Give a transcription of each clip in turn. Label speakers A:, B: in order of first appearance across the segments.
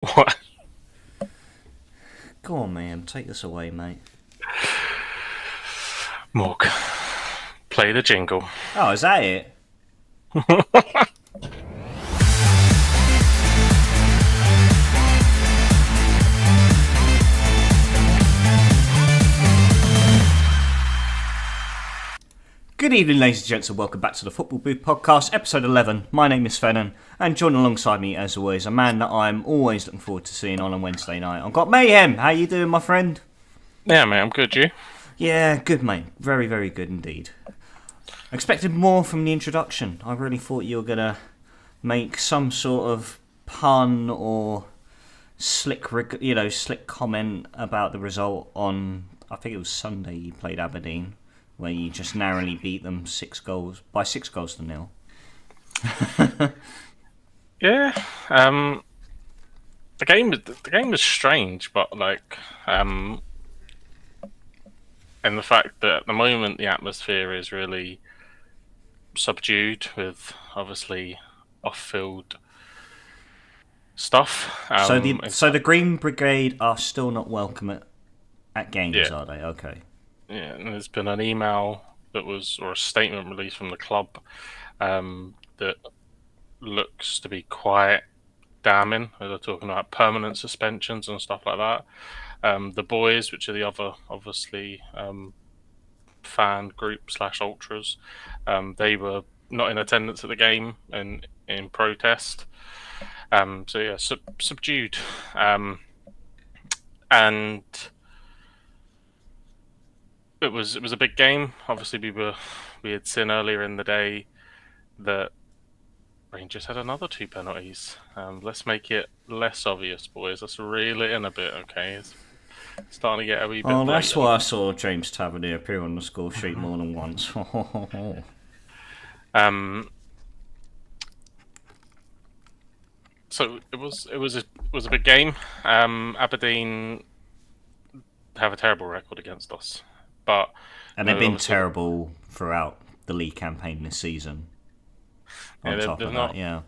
A: What?
B: Go on, man. Take us away, mate.
A: Morg, play the jingle.
B: Oh, is that it? Good evening, ladies and gents, and welcome back to the Football Booth Podcast, episode 11. My name is Fennon, and joining alongside me, as always, a man that I'm always looking forward to seeing on a Wednesday night. I've got Mayhem. How you doing, my friend?
A: Yeah, mate, I'm good. You?
B: Yeah, good, mate. Very, very good indeed. Expected more from the introduction. I really thought you were going to make some sort of pun or slick comment about the result on, I think it was Sunday you played Aberdeen, where you just narrowly beat them 6 goals to nil.
A: Yeah. The game was strange, but and the fact that at the moment the atmosphere is really subdued with obviously off-field stuff.
B: So the Green Brigade are still not welcome at games,
A: Yeah,
B: are they? Okay.
A: yeah. And there's been an email or a statement released from the club that looks to be quite damning. They're talking about permanent suspensions and stuff like that. The boys, which are the other obviously fan group slash ultras, they were not in attendance at the game and in protest. So yeah, subdued, and it was a big game. Obviously, we had seen earlier in the day that Rangers had another two penalties. Let's make it less obvious, boys. Let's reel it in a bit, okay? It's starting to get a wee bit
B: Oh, that's
A: blatant.
B: why I saw James Tavernier appear on the score sheet more than once.
A: Um, so it was a big game. Aberdeen have a terrible record against us, but
B: And they've been
A: obviously,
B: terrible throughout the league campaign this season.
A: yeah,
B: On top
A: they've
B: of that,
A: not
B: yeah.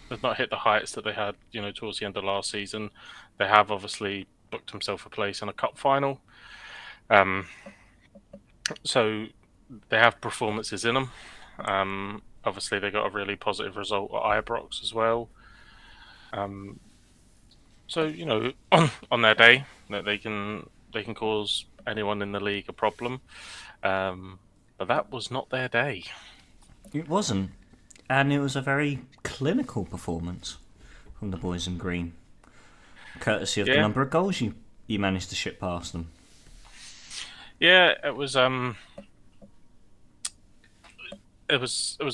A: they've not hit the heights that they had, towards the end of last season. They have obviously booked themselves a place in a cup final. Um, so they have performances in them. Obviously, they got a really positive result at Ibrox as well. Um, so on their day, that they can cause anyone in the league a problem. But that was not their day.
B: It wasn't. And it was a very clinical performance from the boys in green, courtesy of the
A: Yeah,
B: number of goals you managed to ship past them.
A: yeah, it was a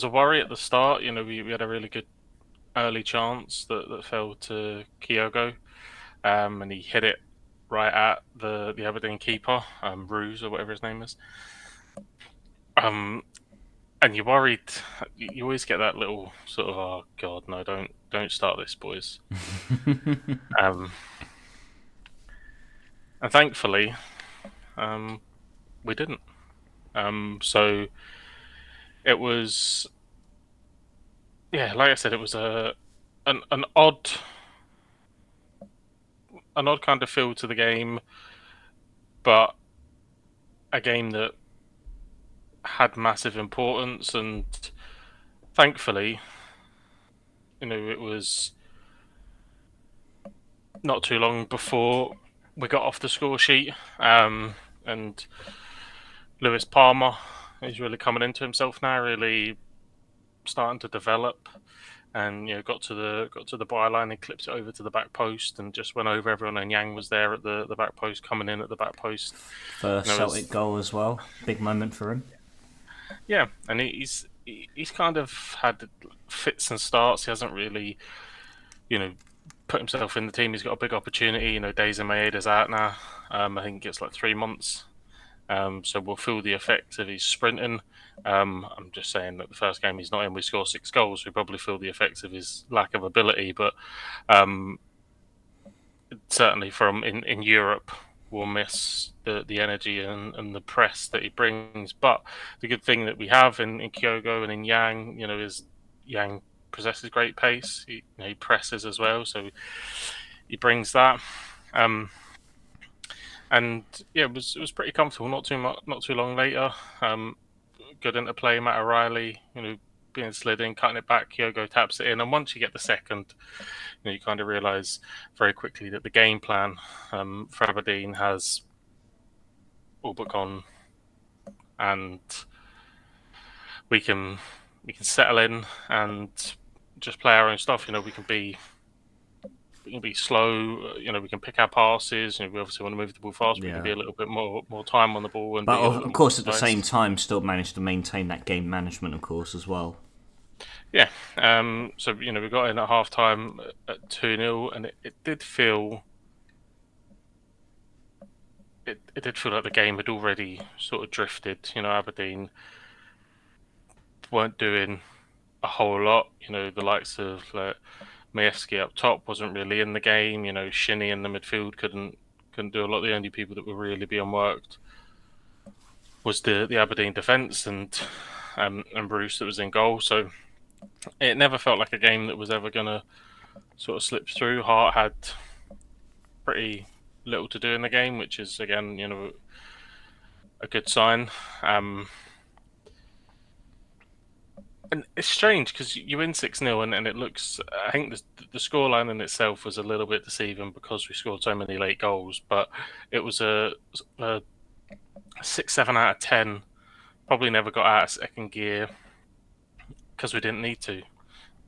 A: worry at the start. We had a really good early chance that fell to Kyogo, and he hit it right at the Aberdeen keeper, Ruse or whatever his name is. Um, and you're worried. You always get that little sort of, oh god, no, don't start this, boys. Um, and thankfully, we didn't. So it was, yeah, like I said, it was an odd kind of feel to the game, but a game that had massive importance, and thankfully, it was not too long before we got off the score sheet, and Lewis Palmer is really coming into himself now, really starting to develop, and got to the byline and clipped it over to the back post and just went over everyone. And Yang was there at the back post, coming in at the back post.
B: First Celtic
A: As
B: goal as well. Big moment for him.
A: Yeah, and he's kind of had fits and starts. He hasn't really, you know, put himself in the team. He's got a big opportunity. Days in Maeda's out now. I think it's like 3 months. So we'll feel the effects of his sprinting. I'm just saying that the first game he's not in, we score 6 goals. We probably feel the effects of his lack of ability, but um, certainly from in Europe, we'll miss the energy and the press that he brings. But the good thing that we have in Kyogo and in Yang, is Yang possesses great pace. He presses as well, so he brings that. Um, and yeah, it was pretty comfortable. Not too long later. Good interplay, Matt O'Reilly, being slid in, cutting it back. Kyogo taps it in, and once you get the second, you kind of realise very quickly that the game plan for Aberdeen has all but gone, and we can settle in and just play our own stuff. We can be slow. We can pick our passes. We obviously want to move the ball fast. We can
B: Yeah.
A: be a little bit more time on the ball and
B: But
A: be a little
B: of
A: bit more
B: course, at the same
A: precise.
B: time, still managed to maintain that game management, of course, as well.
A: Yeah. So we got in at half time at 2-0, and it did feel it did feel like the game had already sort of drifted. Aberdeen weren't doing a whole lot. The likes of Majewski up top wasn't really in the game. Shinnie in the midfield couldn't do a lot. The only people that were really being worked was the Aberdeen defence and Bruce that was in goal. So it never felt like a game that was ever going to sort of slip through. Hart had pretty little to do in the game, which is again a good sign. And it's strange because you win 6-0 and it looks. I think the scoreline in itself was a little bit deceiving because we scored so many late goals, but it was a 6-7 out of 10. Probably never got out of second gear because we didn't need to.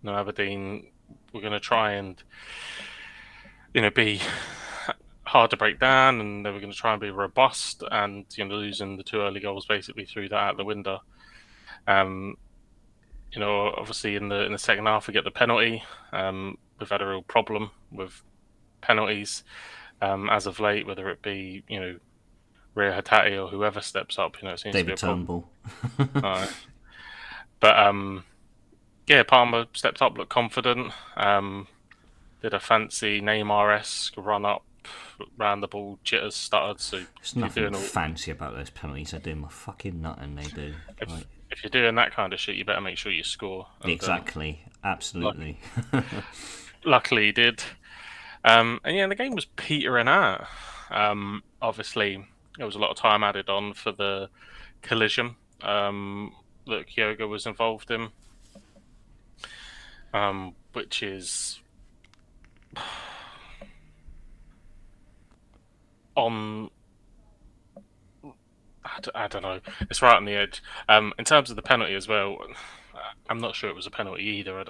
A: Aberdeen were going to try and be hard to break down, and they were going to try and be robust, and losing the two early goals basically threw that out the window. Um, Obviously in the second half we get the penalty. We've had a real problem with penalties as of late, whether it be Rhea Hatate or whoever steps up. It seems to be
B: David
A: a problem.
B: Turnbull.
A: But yeah, Palmer stepped up, looked confident. Did a fancy Neymar-esque run up, ran the ball, jitters, stuttered. So
B: There's
A: if you're
B: nothing
A: doing all,
B: fancy about those penalties. They do my fucking nutting. They do.
A: if
B: Like,
A: if you're doing that kind of shit, you better make sure you score. And
B: exactly. Absolutely.
A: luckily, he did. And yeah, the game was petering out. Obviously, there was a lot of time added on for the collision that Kyogo was involved in, which is on. I don't know. It's right on the edge. In terms of the penalty as well, I'm not sure it was a penalty either.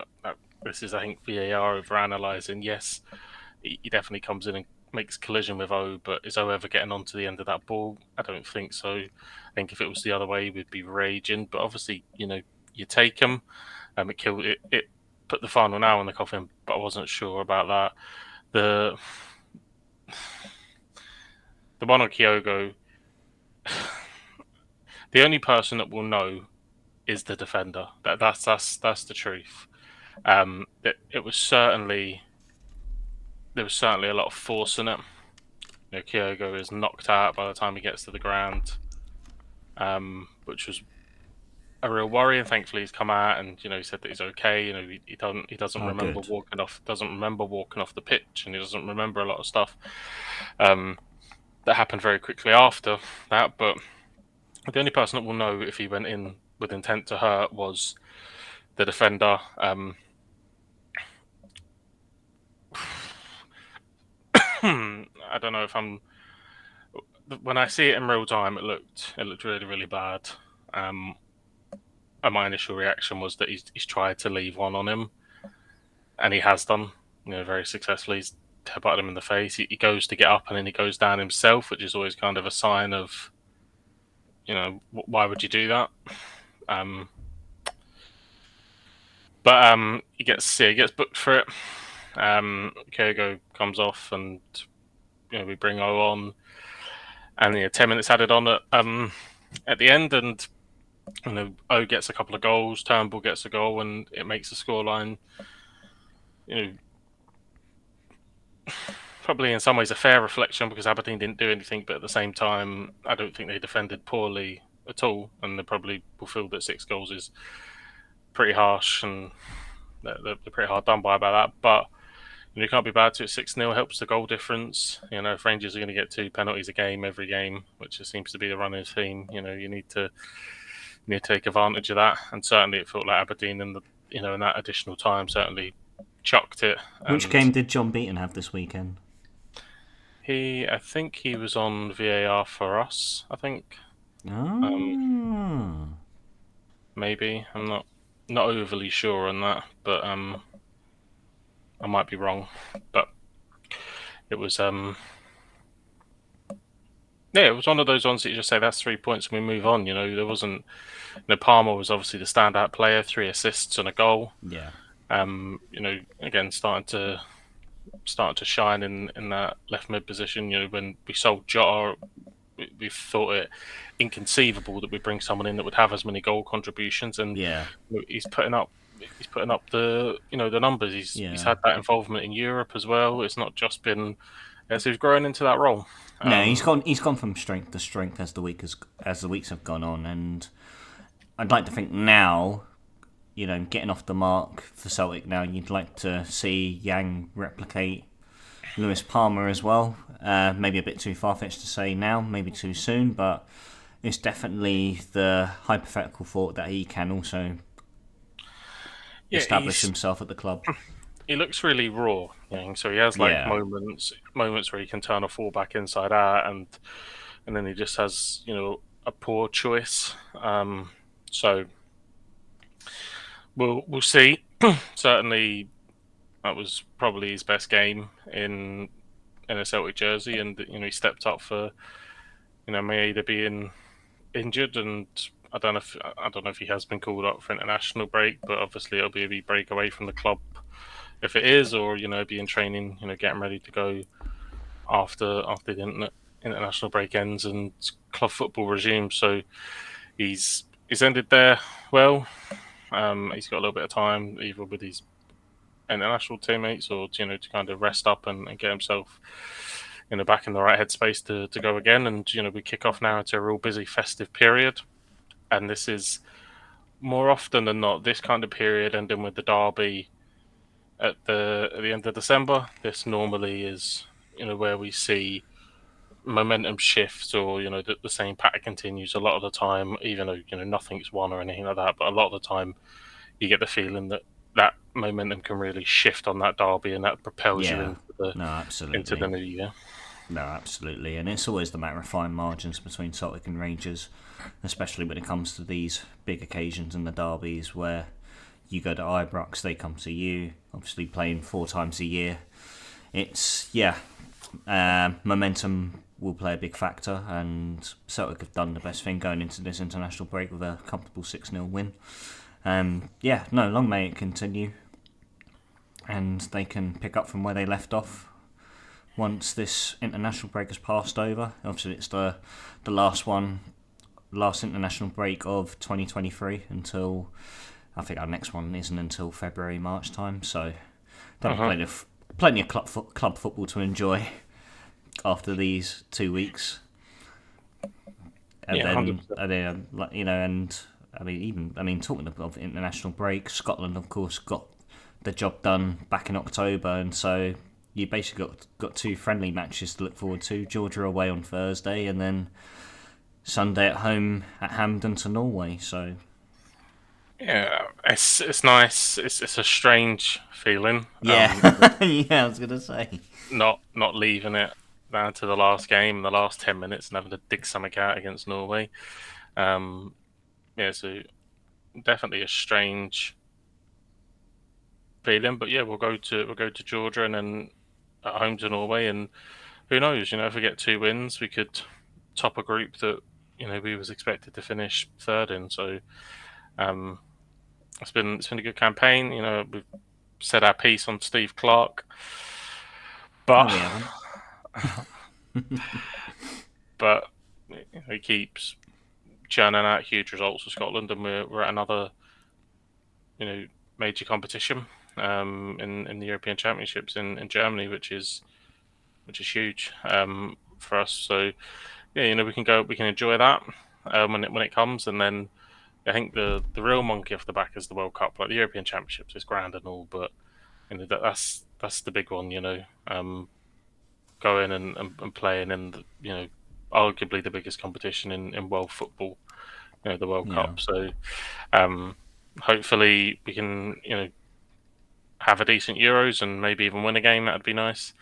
A: This is, I think, VAR over analysing. Yes, he definitely comes in and makes collision with O, but is O ever getting onto the end of that ball? I don't think so. I think if it was the other way, we'd be raging. But obviously, you take him. It killed it. It put the final nail in the coffin, but I wasn't sure about that. The the one on Kyogo, the only person that will know is the defender. That's the truth. It was certainly there was certainly a lot of force in it. Kyogo is knocked out by the time he gets to the ground, which was a real worry. And thankfully, he's come out and he said that he's okay. He doesn't
B: Oh,
A: remember
B: good.
A: walking off the pitch, and he doesn't remember a lot of stuff um, that happened very quickly after that. But the only person that will know if he went in with intent to hurt was the defender. I don't know if I'm. When I see it in real time, it looked really really bad. Um, and my initial reaction was that he's tried to leave one on him, and he has done, very successfully. He's headbutted him in the face. He goes to get up, and then he goes down himself, which is always kind of a sign of, why would you do that? Um, but he gets booked for it. Kyogo comes off, and we bring O on, and 10 minutes added on at the end, and O gets a couple of goals, Turnbull gets a goal, and it makes the scoreline, you know, probably in some ways a fair reflection because Aberdeen didn't do anything, but at the same time, I don't think they defended poorly at all, and they probably will feel that 6 goals is pretty harsh, and they're pretty hard done by about that. But You can't be bad to it. 6-0 helps the goal difference. If Rangers are going to get 2 penalties a game every game, which just seems to be the running theme, you need to take advantage of that. And certainly, it felt like Aberdeen in that additional time certainly chucked it.
B: Which
A: And
B: game did John Beaton have this weekend?
A: I think he was on VAR for us. I think um,
B: Oh.
A: maybe I'm not overly sure on that, but I might be wrong. But it was yeah, it was one of those ones that you just say that's 3 points and we move on. There wasn't. Palmer was obviously the standout player, 3 assists and a goal.
B: Yeah.
A: Again starting to shine in that left mid position. When we sold Jota, we thought it inconceivable that we bring someone in that would have as many goal contributions, and
B: Yeah.
A: he's putting up the numbers. He's
B: Yeah.
A: had that involvement in Europe as well. It's not just been so he's growing into that role.
B: No, he's gone from strength to strength as the weeks have gone on, and I'd like to think now, getting off the mark for Celtic now, you'd like to see Yang replicate Lewis Palmer as well. Maybe a bit too far fetched to say now, maybe too soon, but it's definitely the hypothetical thought that he can also
A: Yeah,
B: establish himself at the club.
A: he looks really raw. So he has like
B: Yeah,
A: moments where he can turn a fullback inside out, and then he just has a poor choice. So we'll see. Certainly, that was probably his best game in a Celtic jersey, and he stepped up for Maeda being injured, and I don't know if he has been called up for international break, but obviously it'll be a wee break away from the club if it is, or be in training, getting ready to go after the international break ends and club football resumes. So he's ended there well. He's got a little bit of time either with his international teammates or to kind of rest up and get himself back in the right headspace to go again. And we kick off now into a real busy festive period, and this is more often than not this kind of period ending with the derby at the end of December. This normally is where we see momentum shifts, or the same pattern continues a lot of the time, even though nothing's won or anything like that. But a lot of the time you get the feeling that momentum can really shift on that derby, and that propels you
B: yeah. No,
A: into the
B: absolutely.
A: new year.
B: No, absolutely. And it's always the matter of fine margins between Celtic and Rangers, especially when it comes to these big occasions and the derbies where you go to Ibrox, they come to you, obviously playing 4 times a year. It's, yeah, momentum will play a big factor, and Celtic have done the best thing going into this international break with a comfortable 6-0 win. Yeah, no, long may it continue, and they can pick up from where they left off once this international break has passed over. Obviously, it's the last international break of 2023 until I think our next one isn't until February March time. So, there'll be
A: Uh-huh.
B: plenty of club football to enjoy after these 2 weeks, and
A: Yeah,
B: then
A: 100%.
B: and I mean talking of international break, Scotland of course got the job done back in October, and so you basically got 2 friendly matches to look forward to. Georgia away on Thursday, and then Sunday at home at Hampden to Norway. So
A: Yeah, it's nice. It's a strange feeling.
B: yeah, yeah, I was gonna say
A: Not leaving it down to the last game, the last 10 minutes, and having to dig something out against Norway. Um, yeah, so definitely a strange feeling. But yeah, we'll go to Georgia and then at home to Norway, and who knows? If we get 2 wins, we could top a group that we was expected to finish third in. So um, it's been a good campaign. We've said our piece on Steve Clark,
B: no,
A: but
B: we haven't.
A: but he keeps churning out huge results for Scotland, and we're at another you know major competition in the European Championships in Germany, which is huge for us. So yeah, we can enjoy that when it comes, and then I think the real monkey off the back is the World Cup. Like the European Championships is grand and all, but that's that's the big one. Going and playing in arguably the biggest competition in world football, the World
B: Yeah.
A: Cup. So um, hopefully we can have a decent Euros and maybe even win a game. That'd be nice.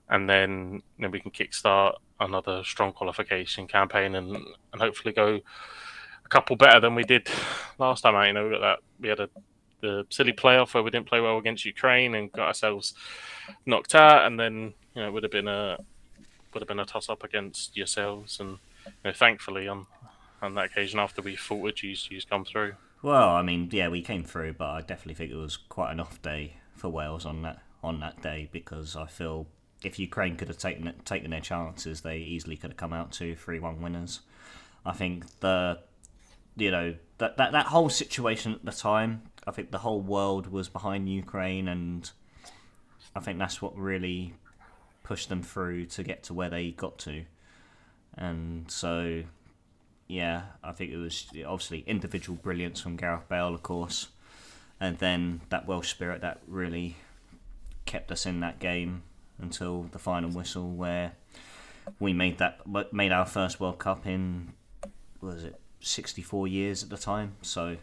A: And then we can kickstart another strong qualification campaign and hopefully go a couple better than we did last time out. We had the silly playoff where we didn't play well against Ukraine and got ourselves knocked out, and then it would have been a toss up against yourselves, and thankfully on that occasion after we faltered, you's come through.
B: Well, I mean, yeah, we came through, but I definitely think it was quite an off day for Wales on that day, because I feel if Ukraine could have taken their chances, they easily could have come out to 3-1 winners. I think that whole situation at the time, I think the whole world was behind Ukraine, and I think that's what really pushed them through to get to where they got to. And so, yeah, I think it was obviously individual brilliance from Gareth Bale, of course, and then that Welsh spirit that really kept us in that game until the final whistle, where we made our first World Cup in, what was it, 64 years at the time. So,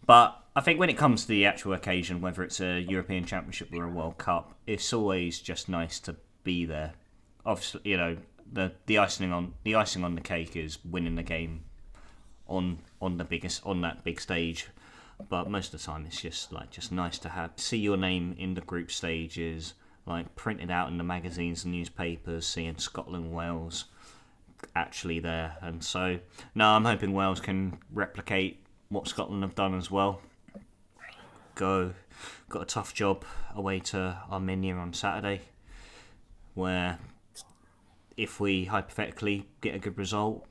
B: but I think when it comes to the actual occasion, whether it's a European Championship or a World Cup, it's always just nice to be there. Obviously, the icing on the cake is winning the game on that big stage. But most of the time, it's just nice to see your name in the group stages, like printed out in the magazines and newspapers, seeing Scotland, Wales actually there. And so, no, I'm hoping Wales can replicate what Scotland have done as well. Got a tough job away to Armenia on Saturday, where if we hypothetically get a good result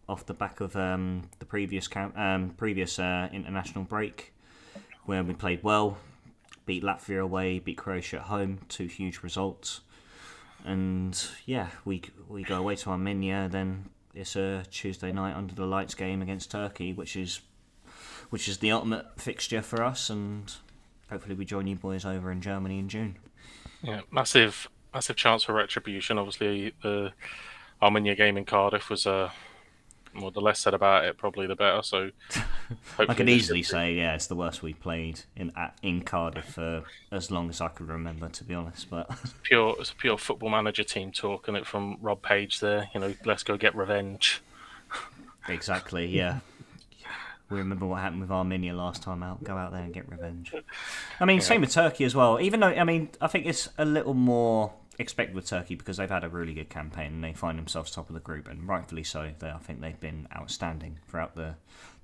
B: off the back of the previous international break, where we played well, beat Latvia away, beat Croatia at home, 2 huge results, and yeah, we go away to Armenia. Then it's a Tuesday night under the lights game against Turkey, which is the ultimate fixture for us, and hopefully we join you boys over in Germany in June.
A: Yeah, massive chance for retribution. Obviously, the Armenia game in Cardiff was well, the less said about it, probably the better. So
B: I could
A: hopefully
B: easily say, yeah, it's the worst we played in Cardiff for as long as I could remember, to be honest. But
A: it's a pure football manager team talk, and it from Rob Page there. Let's go get revenge.
B: exactly, yeah. We remember what happened with Armenia last time out. Go out there and get revenge. I mean,
A: Yeah,
B: same with Turkey as well. Even though, I mean, I think it's a little more expected with Turkey because they've had a really good campaign and they find themselves top of the group, and rightfully so. I think they've been outstanding throughout the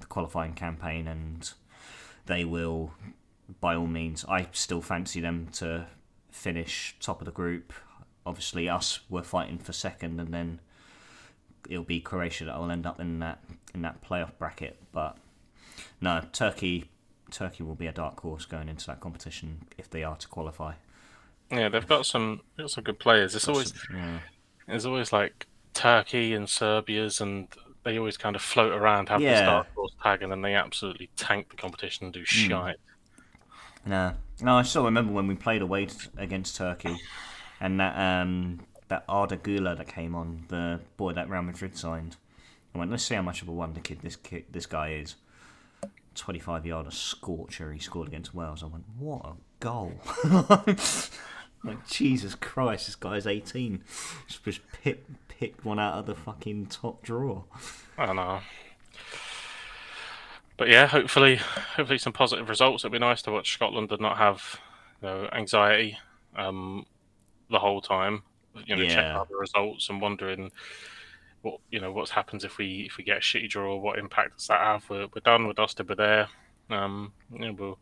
B: qualifying campaign, and they will, by all means, I still fancy them to finish top of the group. Obviously, we're fighting for second, and then it'll be Croatia that will end up in that playoff bracket. But no, Turkey will be a dark horse going into that competition if they are to qualify.
A: yeah, they've got some good players.
B: Yeah.
A: It's always like Turkey and Serbia's, and they always kind of float around, have this
B: Yeah.
A: dark horse tag, and then they absolutely tank the competition and do
B: Mm.
A: shite.
B: No, I still remember when we played away against Turkey, and that Arda Güler that came on, the boy that Real Madrid signed. I went, let's see how much of a wonder kid this guy is. 25-yarder scorcher he scored against Wales. I went, what a goal! Like, Jesus Christ, this guy's 18. Just picked one out of the fucking top drawer.
A: I don't know. But yeah, hopefully some positive results. It'd be nice to watch Scotland and not have anxiety the whole time. Checking
B: Yeah,
A: out the results and wondering what happens if we get a shitty draw. What impact does that have? We're done. We're dusted. We're there. We'll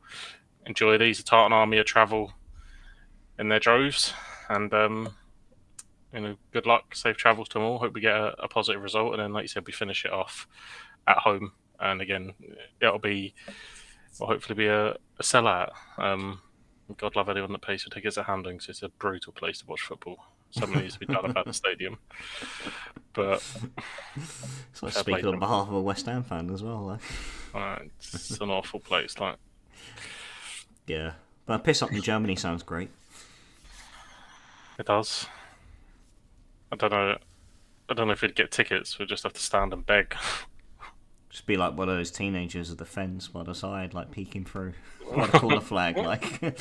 A: enjoy these. The Tartan Army of travel in their droves, and good luck, safe travels to them all. Hope we get a positive result, and then, like you said, we finish it off at home. And again, it'll hopefully be a sellout. God love anyone that pays for tickets at Handling, because it's a brutal place to watch football. Something needs to be done about the stadium. But
B: it's like
A: fair play
B: speaking
A: to
B: on
A: them.
B: behalf of a West Ham fan as well.
A: It's an awful place. Like,
B: Yeah, but a piss up in Germany sounds great.
A: It does. I don't know. I don't know if we'd get tickets. We'd just have to stand and beg.
B: Just be like one of those teenagers at the fence by the side, like peeking through by the corner flag, like.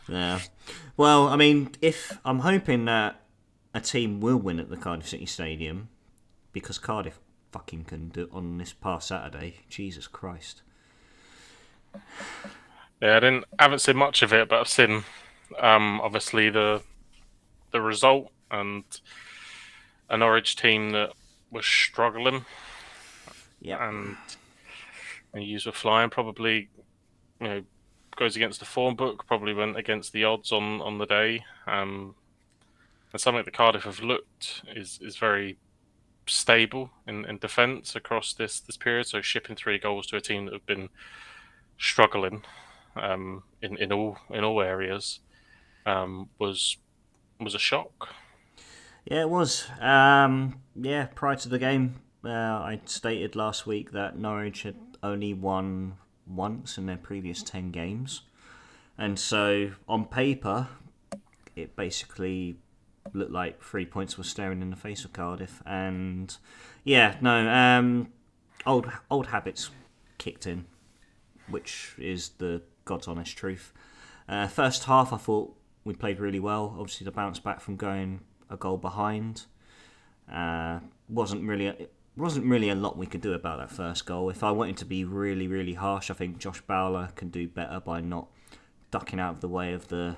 B: Yeah. Well, I mean, if I'm hoping that a team will win at the Cardiff City Stadium because Cardiff fucking couldn't do it on this past Saturday. Jesus Christ.
A: Yeah, I haven't seen much of it, but I've seen obviously the result and a Norwich team that was struggling
B: Yep.
A: and you were flying. Probably, you know, goes against the form book. Probably went against the odds on the day. And something that Cardiff have looked is very stable in defence across this period. So shipping 3 goals to a team that have been struggling in all areas was a shock.
B: Yeah, it was. Yeah, prior to the game, I stated last week that Norwich had only won once in their previous 10 games. And so, on paper, it basically looked like 3 points were staring in the face of Cardiff. And yeah, no, old habits kicked in, which is the God's honest truth. First half, I thought we played really well. Obviously, the bounce back from going a goal behind uh, wasn't really a lot we could do about that first goal. If I wanted to be really harsh, I think Josh Bowler can do better by not ducking out of the way of the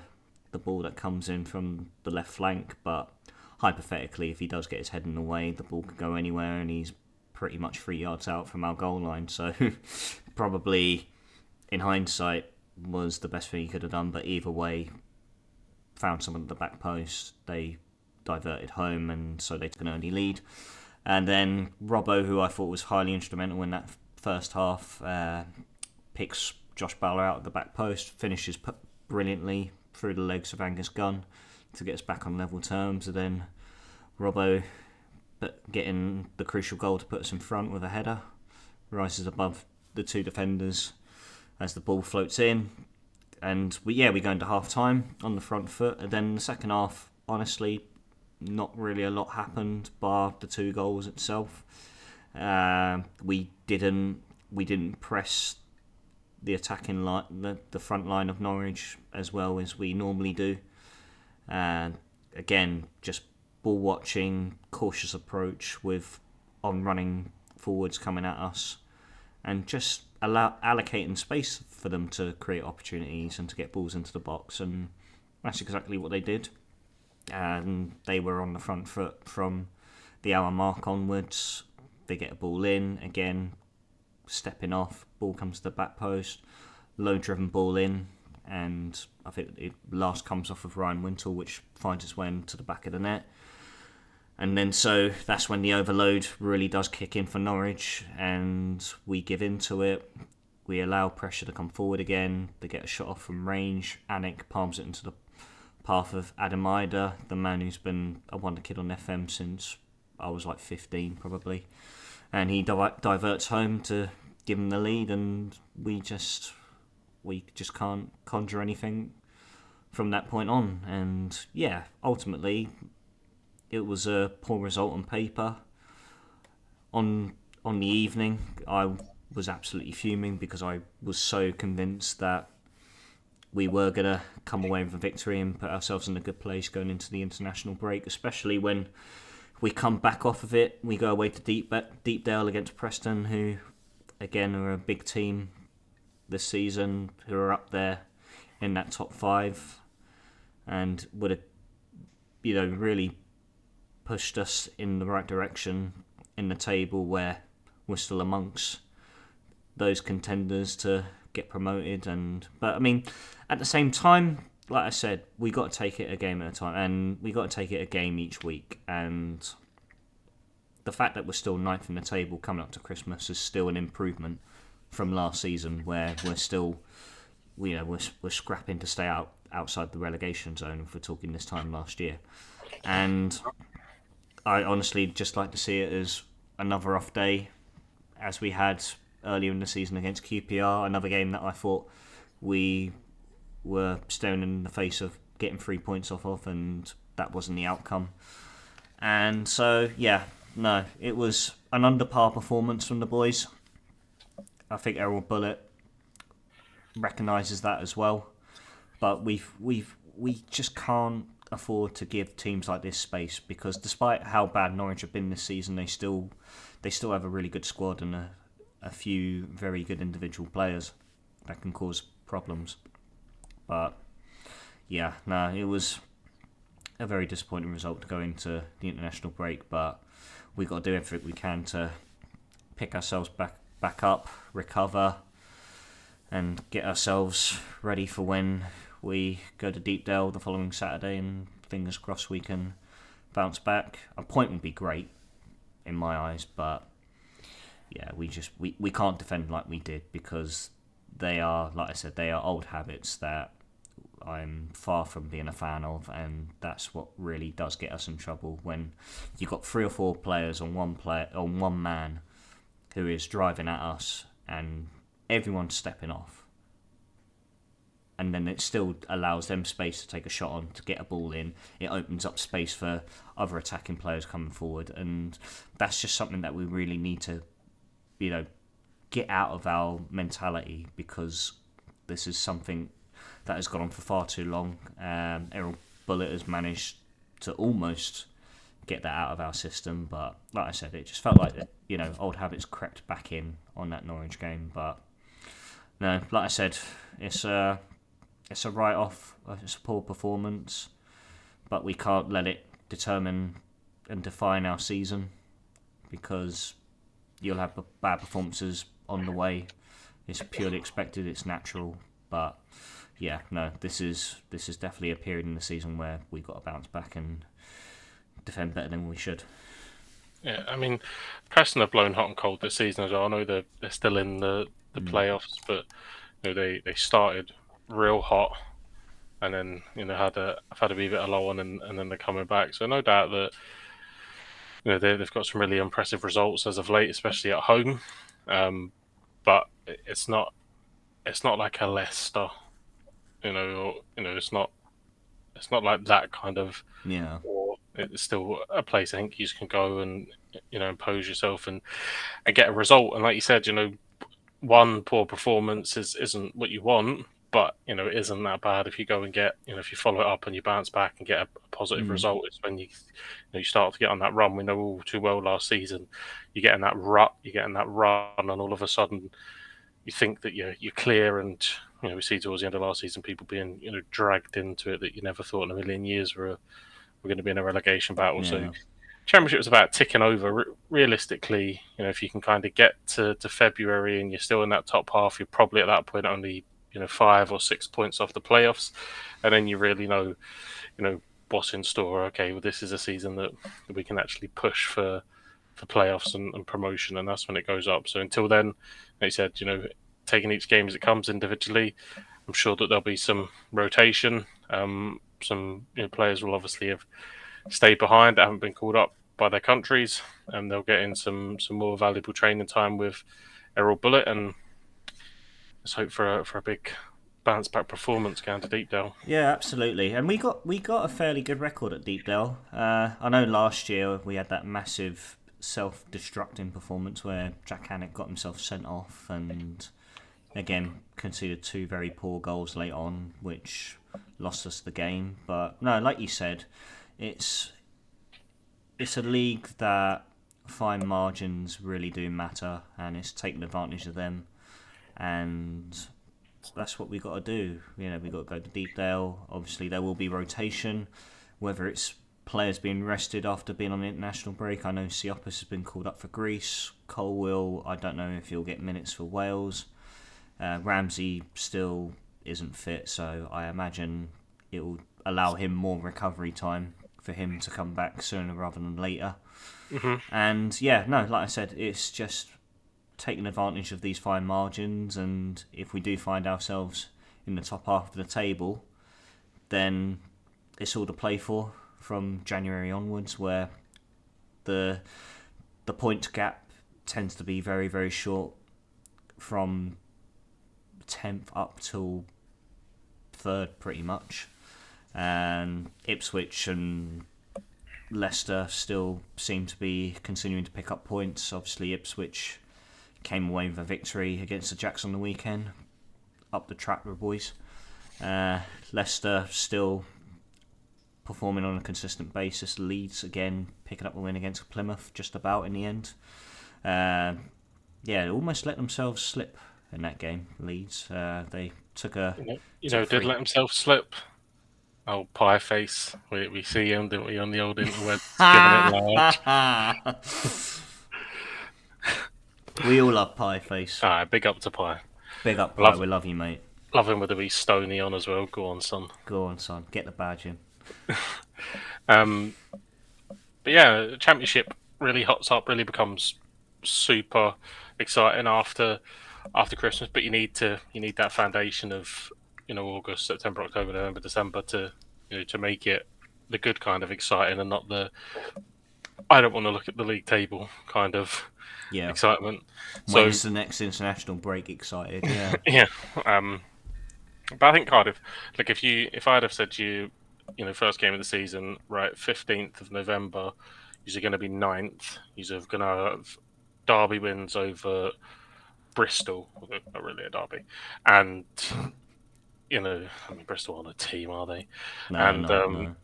B: ball that comes in from the left flank. But hypothetically, if he does get his head in the way, the ball could go anywhere, and he's pretty much 3 yards out from our goal line. So probably, in hindsight, was the best thing he could have done. But either way, found someone at the back post. They diverted home, and so they took an early lead. And then Robbo, who I thought was highly instrumental in that first half, picks Josh Bowler out at the back post, finishes brilliantly through the legs of Angus Gunn to get us back on level terms. And then Robbo, getting the crucial goal to put us in front with a header, rises above the two defenders as the ball floats in. And we go into half time on the front foot. And then the second half, honestly, not really a lot happened bar the 2 goals itself. We didn't press the attacking line, the front line of Norwich as well as we normally do. Again, just ball watching, cautious approach with on running forwards coming at us, and just allocating space for them to create opportunities and to get balls into the box, and that's exactly what they did. And they were on the front foot from the hour mark onwards. They get a ball in, again, stepping off, ball comes to the back post, low driven ball in, and I think it last comes off of Ryan Wintle, which finds its way into the back of the net. And then so that's when the overload really does kick in for Norwich, and we give in to it. We allow pressure to come forward again. They get a shot off from range. Anik palms it into the path of Adam Ida, the man who's been a wonder kid on FM since I was like 15 probably. And he diverts home to give him the lead, and we just can't conjure anything from that point on. And yeah, ultimately it was a poor result on paper. On the evening, I was absolutely fuming because I was so convinced that we were going to come away with a victory and put ourselves in a good place going into the international break, especially when we come back off of it. We go away to Deepdale against Preston, who, again, are a big team this season, who are up there in that top 5 and would have, really pushed us in the right direction in the table, where we're still amongst those contenders to get promoted. But I mean, at the same time, like I said, we got to take it a game at a time, and we got to take it a game each week. And the fact that we're still ninth in the table coming up to Christmas is still an improvement from last season, where we're still, we're scrapping to stay outside the relegation zone. If we're talking this time last year, and I honestly just like to see it as another off day, as we had earlier in the season against QPR, another game that I thought we were staring in the face of getting 3 points off of, and that wasn't the outcome. And so, yeah, no, it was an under par performance from the boys. I think Errol Bullitt recognises that as well. But we just can't afford to give teams like this space, because despite how bad Norwich have been this season, they still have a really good squad and a few very good individual players that can cause problems. But yeah, no, it was a very disappointing result to go into the international break. But we've got to do everything we can to pick ourselves back up, recover, and get ourselves ready for when we go to Deepdale the following Saturday, and fingers crossed we can bounce back. A point would be great in my eyes, but yeah, we can't defend like we did, because they are, like I said, they are old habits that I'm far from being a fan of, and that's what really does get us in trouble, when you've got 3 or 4 players on one man who is driving at us and everyone's stepping off, and then it still allows them space to take a shot on, to get a ball in. It opens up space for other attacking players coming forward, and that's just something that we really need to, get out of our mentality, because this is something that has gone on for far too long. Errol Bullitt has managed to almost get that out of our system, but like I said, it just felt like old habits crept back in on that Norwich game. But no, like I said, it's a write-off. It's a poor performance, but we can't let it determine and define our season, because you'll have bad performances on the way. It's purely expected. It's natural. But yeah, no, this is definitely a period in the season where we've got to bounce back and defend better than we should.
A: Yeah, I mean, Preston have blown hot and cold this season as well. I know they're still in the playoffs, but they started real hot, and then have had a wee bit of lull, and then they're coming back. So no doubt that they've got some really impressive results as of late, especially at home. But it's not like a Leicester, it's not like that kind of.
B: Yeah.
A: Or it's still a place I think you can go and impose yourself and get a result. And like you said, one poor performance isn't what you want, but it isn't that bad if you go and get if you follow it up and you bounce back and get a positive result. It's when you start to get on that run. We know all too well last season, you get in that rut, and all of a sudden you think that you're clear, and we see towards the end of last season people being dragged into it that you never thought in a million years were going to be in a relegation battle.
B: Yeah.
A: So Championship was about ticking over. Realistically, if you can kind of get to February and you're still in that top half, you're probably at that point only 5 or 6 points off the playoffs, and then you really know what's in store. Okay, well, this is a season that we can actually push for playoffs and promotion, and that's when it goes up. So until then, like you said, taking each game as it comes individually, I'm sure that there'll be some rotation. Some players will obviously have stayed behind that haven't been called up by their countries, and they'll get in some more valuable training time with Errol Bullitt, and let's hope for a big bounce back performance going to Deepdale.
B: Yeah, absolutely. And we got a fairly good record at Deepdale. I know last year we had that massive self-destructing performance where Jack Hannock got himself sent off, and again conceded 2 very poor goals late on, which lost us the game. But no, like you said, it's a league that fine margins really do matter, and it's taking advantage of them, and that's what we got to do. We got to go to Deepdale. Obviously there will be rotation, whether it's players being rested after being on the international break. I know Siopis has been called up for Greece. Colwill, I don't know if he'll get minutes for Wales. Ramsey still isn't fit, so I imagine it will allow him more recovery time for him to come back sooner rather than later.
A: Mm-hmm.
B: And yeah, no, like I said, it's just taking advantage of these fine margins, and if we do find ourselves in the top half of the table, then it's all to play for from January onwards, where the point gap tends to be very, very short from 10th up till 3rd pretty much. and Ipswich and Leicester still seem to be continuing to pick up points. Obviously, Ipswich came away with a victory against the Jacks on the weekend. Up the track, the boys. Leicester still performing on a consistent basis. Leeds again picking up a win against Plymouth just about in the end. Almost let themselves slip in that game. Leeds, they took a
A: Did
B: free.
A: let himself slip. Oh, pie face. We see him, didn't we, on the old interwebs, giving it large.
B: We all love Pie Face.
A: Alright, big up to Pie.
B: Big up Pie,
A: Love
B: we love you, mate.
A: love him with a wee Stony on as well. Go on, son.
B: Go on, son, get the badge in.
A: Um, but yeah, the Championship really hots up, really becomes super exciting after Christmas. But you need that foundation of August, September, October, November, December to to make it the good kind of exciting and not the I don't want to look at the league table kind of
B: Yeah.
A: excitement. So
B: When's the next international break excited? Yeah.
A: yeah, but I think Cardiff, like if I'd have said to you, first game of the season, right, 15th of November, you're going to be ninth. You're going to have Derby wins over Bristol, not really a derby, and I mean Bristol aren't a team, are they?
B: No, they're
A: And
B: not.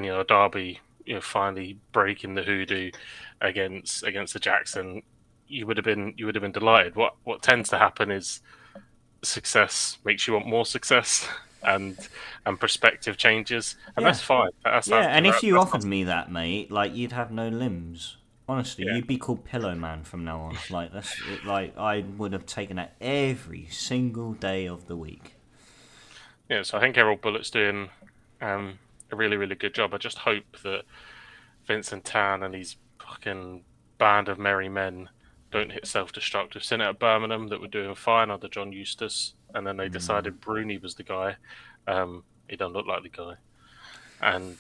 B: No.
A: Derby, finally breaking the hoodoo against the Jackson. You would have been delighted. What tends to happen is success makes you want more success, and perspective changes, and
B: Yeah.
A: that's fine.
B: Yeah, and if you
A: That's
B: offered
A: not,
B: me that, mate, like you'd have no limbs. Honestly,
A: yeah,
B: you'd be called Pillow Man from now on. Like like I would have taken that every single day of the week.
A: yeah. So I think Errol Bullett's doing a really really good job. I just hope that Vincent Tan and his fucking band of merry men don't hit self-destruct. We've seen it at Birmingham that were doing fine under John Eustace, and then they decided Bruni was the guy. He don't look like the guy, and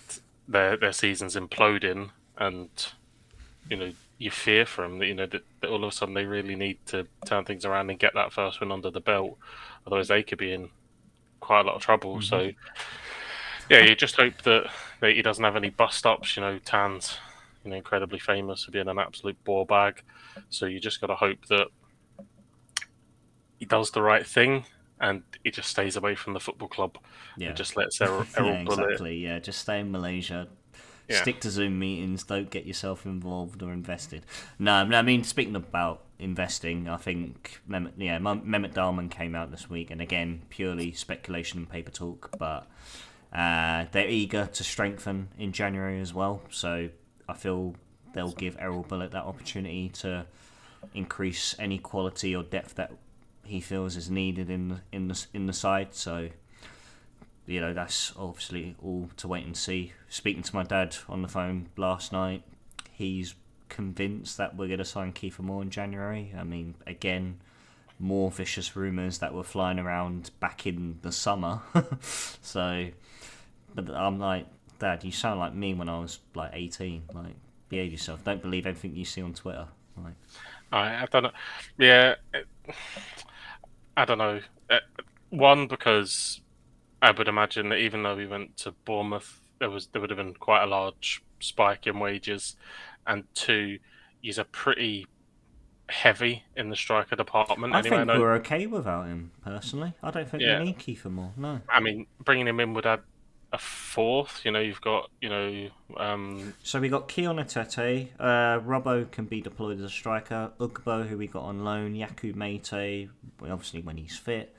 A: their season's imploding, and you fear for them that that all of a sudden they really need to turn things around and get that first win under the belt, otherwise they could be in quite a lot of trouble. So yeah, you just hope that he doesn't have any bust ups. Tan's incredibly famous for being an absolute ball bag, so you just got to hope that he does the right thing and he just stays away from the football club and
B: Yeah.
A: just lets
B: Yeah,
A: Errol Bullet.
B: exactly. Yeah, just stay in Malaysia.
A: Yeah,
B: Stick to Zoom meetings. Don't get yourself involved or invested. No, I mean, speaking about investing, I think Mehmet Dalman came out this week, and again, purely speculation and paper talk, but they're eager to strengthen in January as well. So I feel they'll give Errol Bullet that opportunity to increase any quality or depth that he feels is needed in the side. So that's obviously all to wait and see. Speaking to my dad on the phone last night, he's convinced that we're going to sign Kiefer Moore in January. I mean, again, more vicious rumours that were flying around back in the summer. So, but I'm like, Dad, you sound like me when I was like 18. Like, behave yourself. Don't believe everything you see on Twitter. Like,
A: I don't know. Yeah, I don't know. One, because I would imagine that even though we went to Bournemouth, there would have been quite a large spike in wages, and two, he's a pretty heavy in the striker department.
B: I
A: Anyway, I
B: think
A: know.
B: we're okay without him personally. I don't think we
A: Yeah,
B: need Kiefer Moore. No.
A: I mean, bringing him in would add a fourth. You've got
B: So we got Keon Atete, Robbo can be deployed as a striker, Ugbo, who we got on loan, Yaku Mate, obviously when he's fit,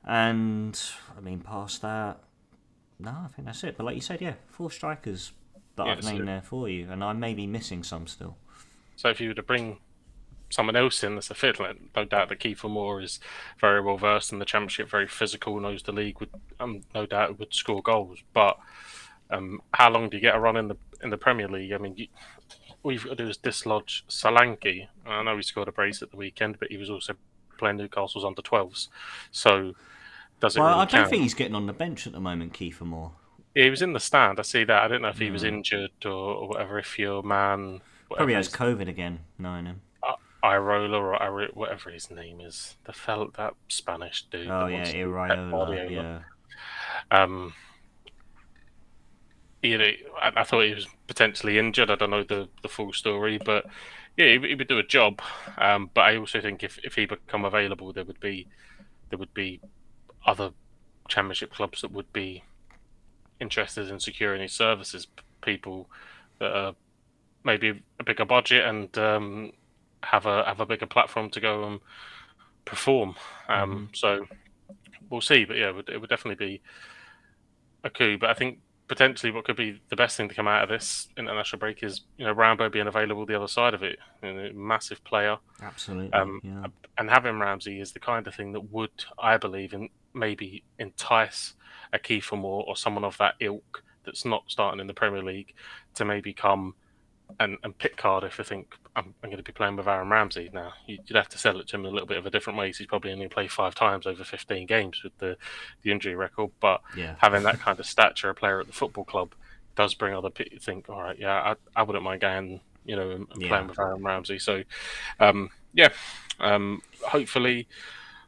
B: and I mean past that, no, I think that's it. But like you said, yeah, four strikers that
A: yeah.
B: I've named there for you, and I may be missing some still.
A: So if you were to bring someone else in that's a fit, like, no doubt that Kiefer Moore is very well versed in the Championship, very physical, knows the league, would no doubt would score goals. But how long do you get a run in the Premier League? I mean, all you've got to do is dislodge Solanke. I know he scored a brace at the weekend, but he was also playing Newcastle's under 12s. So does it
B: Well,
A: really
B: I don't
A: count?
B: think he's getting on the bench at the moment, Kiefer Moore.
A: Yeah, he was in the stand. I see that. I didn't know if he was
B: No.
A: injured or whatever. If your man,
B: Probably
A: whatever
B: has
A: his
B: COVID again, knowing him.
A: Irola or whatever his name is, that Spanish dude
B: Oh
A: that
B: yeah,
A: wants to be Pep
B: Iriola,
A: Guardiola.
B: yeah.
A: Um, I thought he was potentially injured. I don't know the full story, but yeah, he would do a job. But I also think if he become available, there would be other Championship clubs that would be interested in securing his services. People that are maybe a bigger budget and have a bigger platform to go and perform. So we'll see. But yeah, it would definitely be a coup. But I think potentially what could be the best thing to come out of this international break is Rambo being available the other side of it. Massive player,
B: Absolutely,
A: um,
B: yeah.
A: and having Ramsey is the kind of thing that would, I believe, in maybe entice a Kiefer Moore or someone of that ilk that's not starting in the Premier League to maybe come and pick Cardiff. I think I'm going to be playing with Aaron Ramsey now. You'd have to sell it to him in a little bit of a different way. He's probably only played 5 times over 15 games with the injury record, but
B: Yeah.
A: having that kind of stature, a player at the football club, does bring other people to think, all right, yeah, I wouldn't mind going, and
B: Yeah.
A: playing with Aaron Ramsey. So, yeah, hopefully.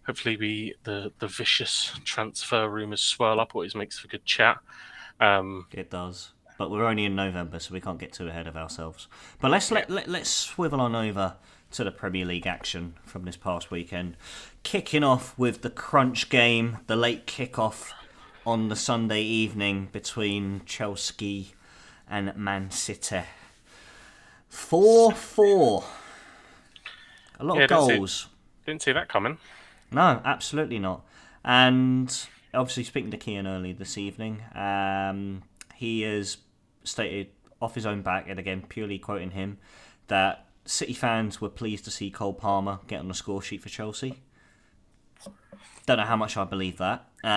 A: Hopefully, the vicious transfer rumours swirl up, always makes for good chat. Um,
B: It does. But we're only in November, so we can't get too ahead of ourselves. But
A: yeah,
B: let's swivel on over to the Premier League action from this past weekend. Kicking off with the crunch game, the late kickoff on the Sunday evening between Chelsea and Man City. 4-4. A lot
A: yeah,
B: of goals.
A: didn't see that coming.
B: No, absolutely not. And obviously, speaking to Kian early this evening, he has stated off his own back, and again, purely quoting him, that City fans were pleased to see Cole Palmer get on the score sheet for Chelsea. Don't know how much I believe that.
A: Do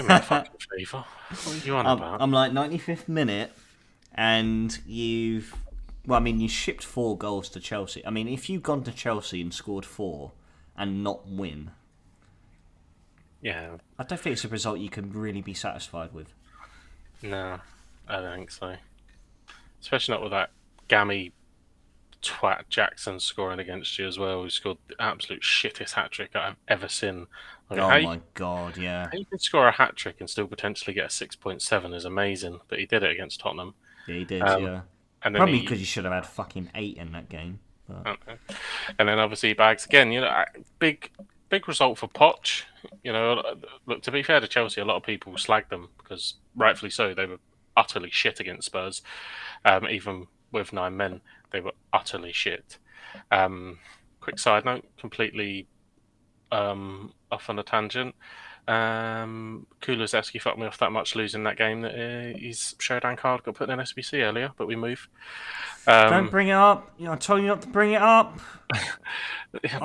A: me a fucking favour. What are you on about?
B: I'm like 95th minute, and you've. Well, I mean, you shipped 4 goals to Chelsea. I mean, if you've gone to Chelsea and scored 4 and not win,
A: Yeah,
B: I don't think it's a result you can really be satisfied with.
A: no, I don't think so. Especially not with that gammy twat Jackson scoring against you as well, who scored the absolute shittest hat trick I've ever seen. Like,
B: Oh my god, yeah.
A: how you can score a hat trick and still potentially get a 6.7 is amazing, but he did it against Tottenham.
B: Yeah, he did,
A: Um,
B: yeah.
A: and then
B: Probably
A: he
B: because you should have had fucking 8 in that game. But
A: I don't know. And then obviously bags again. Big result for Poch. Look, to be fair to Chelsea, a lot of people slagged them because rightfully so. They were utterly shit against Spurs. Even with 9 men, they were utterly shit. Quick side note, completely off on a tangent. Kulusevski fucked me off that much losing that game that his showdown card got put in SBC earlier, but we move.
B: don't bring it up. I told you not to bring it up.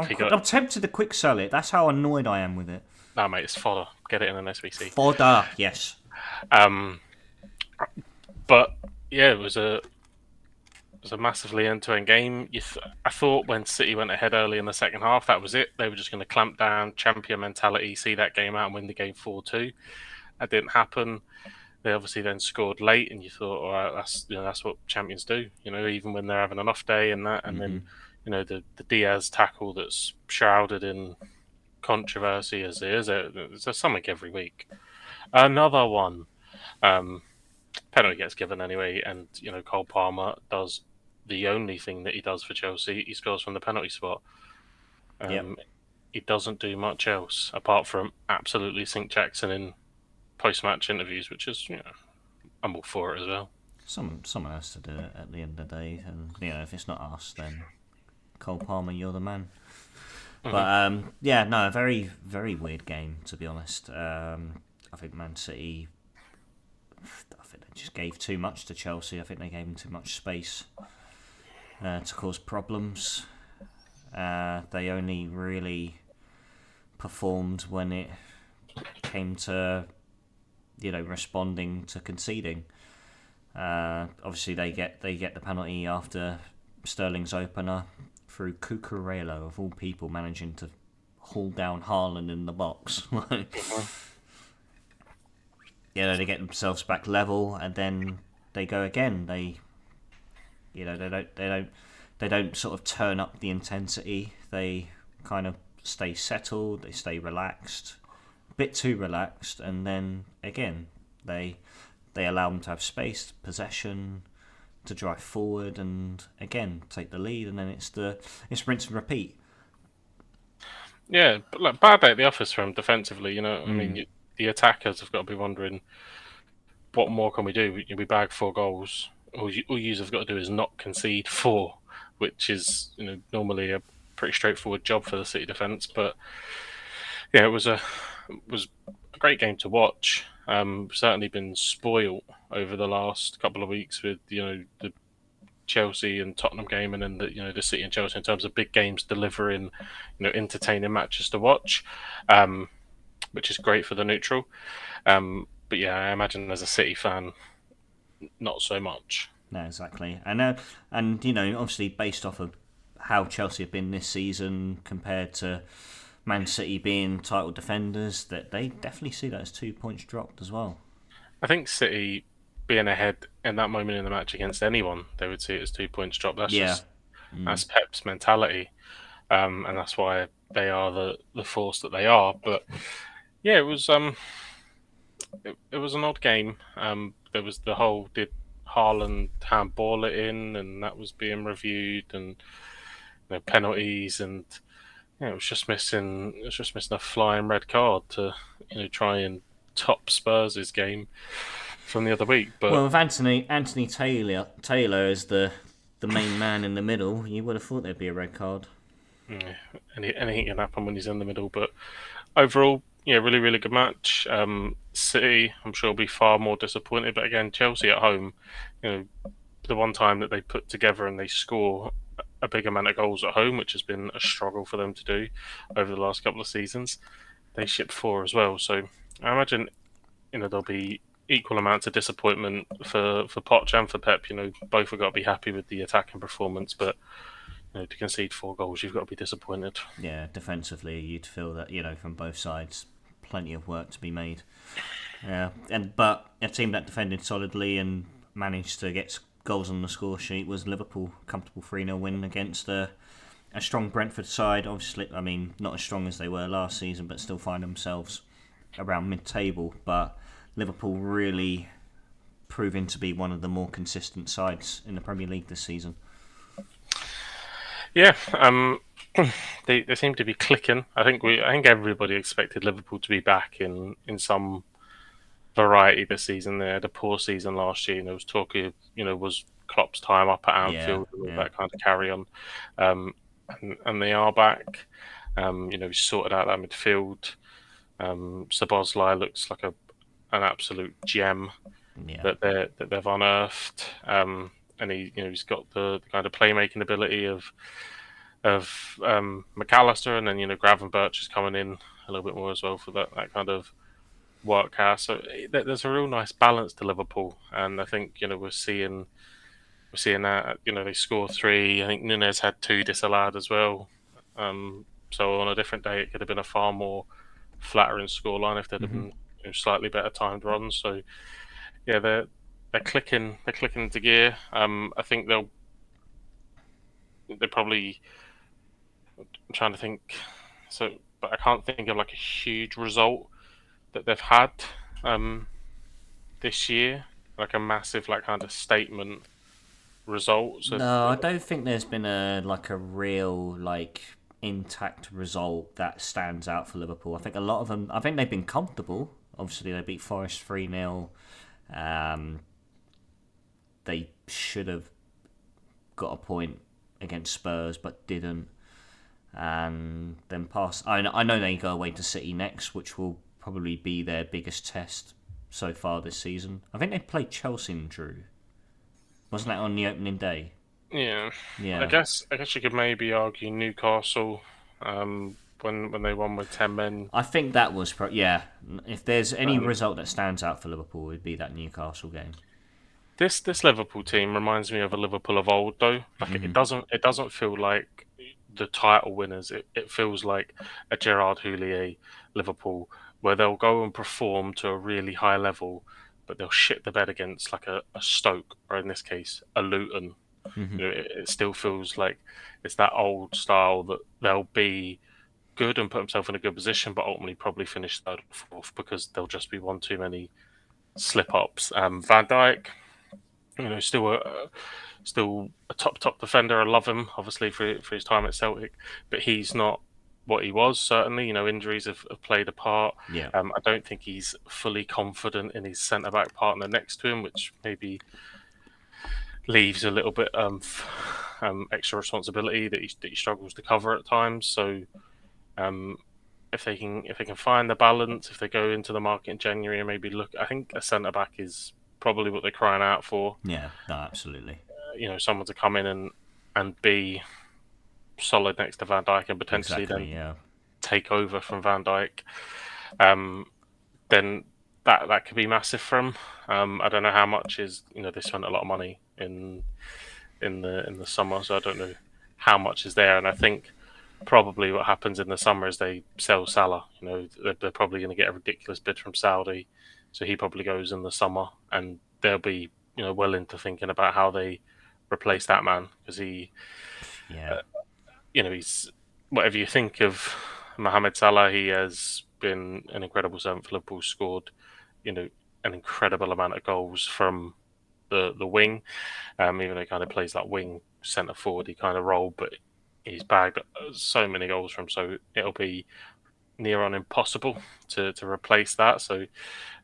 A: He got
B: I'm tempted to quick sell it. That's how annoyed I am with it.
A: no, mate. It's fodder. Get it in an SBC.
B: Fodder, yes.
A: Um, but yeah, it was a massively end-to-end game. I thought when City went ahead early in the second half, that was it. They were just going to clamp down, champion mentality, see that game out, and win the game 4-2. That didn't happen. They obviously then scored late, and you thought, all right, that's what champions do. Even when they're having an off day and that, and then the Diaz tackle that's shrouded in controversy as it is. There's something every week. Another one. Um, Penalty gets given anyway, and Cole Palmer does the only thing that he does for Chelsea. He scores from the penalty spot.
B: Yep.
A: Um, he doesn't do much else apart from absolutely sink Jackson in post-match interviews, which is I'm all for it as well.
B: Someone has to do it at the end of the day, and if it's not us, then Cole Palmer, you're the man.
A: Mm-hmm.
B: But yeah, no, a very very weird game to be honest. I think Man City. I think they just gave too much to Chelsea. I think they gave them too much space to cause problems. They only really performed when it came to responding to conceding. Obviously, they get the penalty after Sterling's opener through Cucurella of all people managing to haul down Haaland in the box. They get themselves back level, and then they go again. They don't sort of turn up the intensity. They kind of stay settled. They stay relaxed, a bit too relaxed, and then again they they allow them to have space, possession, to drive forward, and again take the lead, and then it's rinse and repeat.
A: Yeah, but like bad day at the office for him defensively. I mean,
B: Mm.
A: the attackers have got to be wondering what more can we do. We bag 4 goals. All you have got to do is not concede 4, which is normally a pretty straightforward job for the City defence. But yeah, it was a great game to watch. Certainly been spoilt over the last couple of weeks with the Chelsea and Tottenham game, and then the City and Chelsea in terms of big games delivering entertaining matches to watch, um, which is great for the neutral. But yeah, I imagine as a City fan, not so much.
B: No, exactly, and obviously based off of how Chelsea have been this season compared to Man City being title defenders, that they definitely see that as 2 points dropped as well.
A: I think City being ahead in that moment in the match against anyone, they would see it as 2 points drop.
B: Yeah. Mm.
A: That's Pep's mentality, and that's why they are the force that they are. But yeah, it was an odd game. There was the whole did Haaland handball it in, and that was being reviewed, and penalties, and it was just missing. It was just missing a flying red card to try and top Spurs' game from the other week. But
B: Well, with Anthony Taylor as the main man in the middle, you would have thought there'd be a red card.
A: anything can happen when he's in the middle. But overall, yeah, really, really good match. City, I'm sure, will be far more disappointed. But again, Chelsea at home, you know, the one time that they put together and they score a big amount of goals at home, which has been a struggle for them to do over the last couple of seasons, they shipped 4 as well. So I imagine there'll be equal amounts of disappointment for Poch and for Pep. Both have got to be happy with the attacking performance, but to concede 4 goals, you've got to be disappointed.
B: Yeah, defensively, you'd feel that from both sides, plenty of work to be made. Yeah, but a team that defended solidly and managed to get goals on the score sheet was Liverpool. Comfortable 3-0 win against a strong Brentford side. Obviously, I mean, not as strong as they were last season, but still find themselves around mid-table. But Liverpool really proving to be one of the more consistent sides in the Premier League this season.
A: Yeah, they seem to be clicking. I think everybody expected Liverpool to be back in some variety this season. They had a poor season last year, and there was talk of was Klopp's time up at
B: Yeah,
A: Anfield and all
B: yeah.
A: that kind of carry on. And they are back. We sorted out that midfield. Szoboszlai looks like an absolute gem
B: Yeah.
A: that they've unearthed. And he's got the kind of playmaking ability of McAllister, and then Gravenberch is coming in a little bit more as well for that kind of work cast. So there's a real nice balance to Liverpool, and I think we're seeing that they score 3. I think Nunes had 2 disallowed as well. So on a different day, it could have been a far more flattering scoreline if there'd have
B: Mm-hmm.
A: been slightly better timed runs. So yeah, they're clicking into gear. I think they probably. I'm trying to think. So, but I can't think of like a huge result that they've had um, this year, like a massive like kind of statement result. So
B: No, I don't think there's been a real intact result that stands out for Liverpool. I think a lot of them. I think they've been comfortable. Obviously, they beat Forest 3-0. Um, they should have got a point against Spurs, but didn't. And then pass. I know they go away to City next, which will probably be their biggest test so far this season. I think they played Chelsea and drew. Wasn't that on the opening day?
A: yeah, I
B: Yeah.
A: guess I guess you could maybe argue Newcastle when they won with 10 men.
B: I think that was yeah. If there's any
A: Um,
B: result that stands out for Liverpool, it'd be that Newcastle game.
A: this Liverpool team reminds me of a Liverpool of old, though. Like
B: Hmm.
A: it doesn't feel like the title winners. It feels like a Gerard Houllier Liverpool, where they'll go and perform to a really high level, but they'll shit the bed against like a Stoke, or in this case a Luton.
B: Hmm.
A: It still feels like it's that old style that they'll be good and put themselves in a good position, but ultimately probably finish third or fourth because there'll just be one too many slip ups. Van Dijk, still a top defender. I love him, obviously for his time at Celtic, but he's not what he was. Certainly, injuries have played a part.
B: Yeah,
A: I don't think he's fully confident in his centre back partner next to him, which maybe leaves a little bit extra responsibility that he struggles to cover at times. So um, if they can find the balance, if they go into the market in January and maybe look, I think a centre back is probably what they're crying out for.
B: yeah, no, absolutely,
A: Someone to come in and be solid next to Van Dijk and potentially then
B: exactly, yeah,
A: take over from Van Dijk. Um, then that could be massive for him. I don't know how much is they spent a lot of money in the summer, so I don't know how much is there. And I think probably what happens in the summer is they sell Salah. They're probably going to get a ridiculous bid from Saudi, so he probably goes in the summer, and they'll be well into thinking about how they replace that man because
B: yeah,
A: he's whatever you think of Mohamed Salah, he has been an incredible servant for Liverpool. Scored you know an incredible amount of goals from the wing. Even though he kind of plays that wing centre forward, he kind of role, but he's bagged so many goals from. So it'll be near on impossible to replace that. So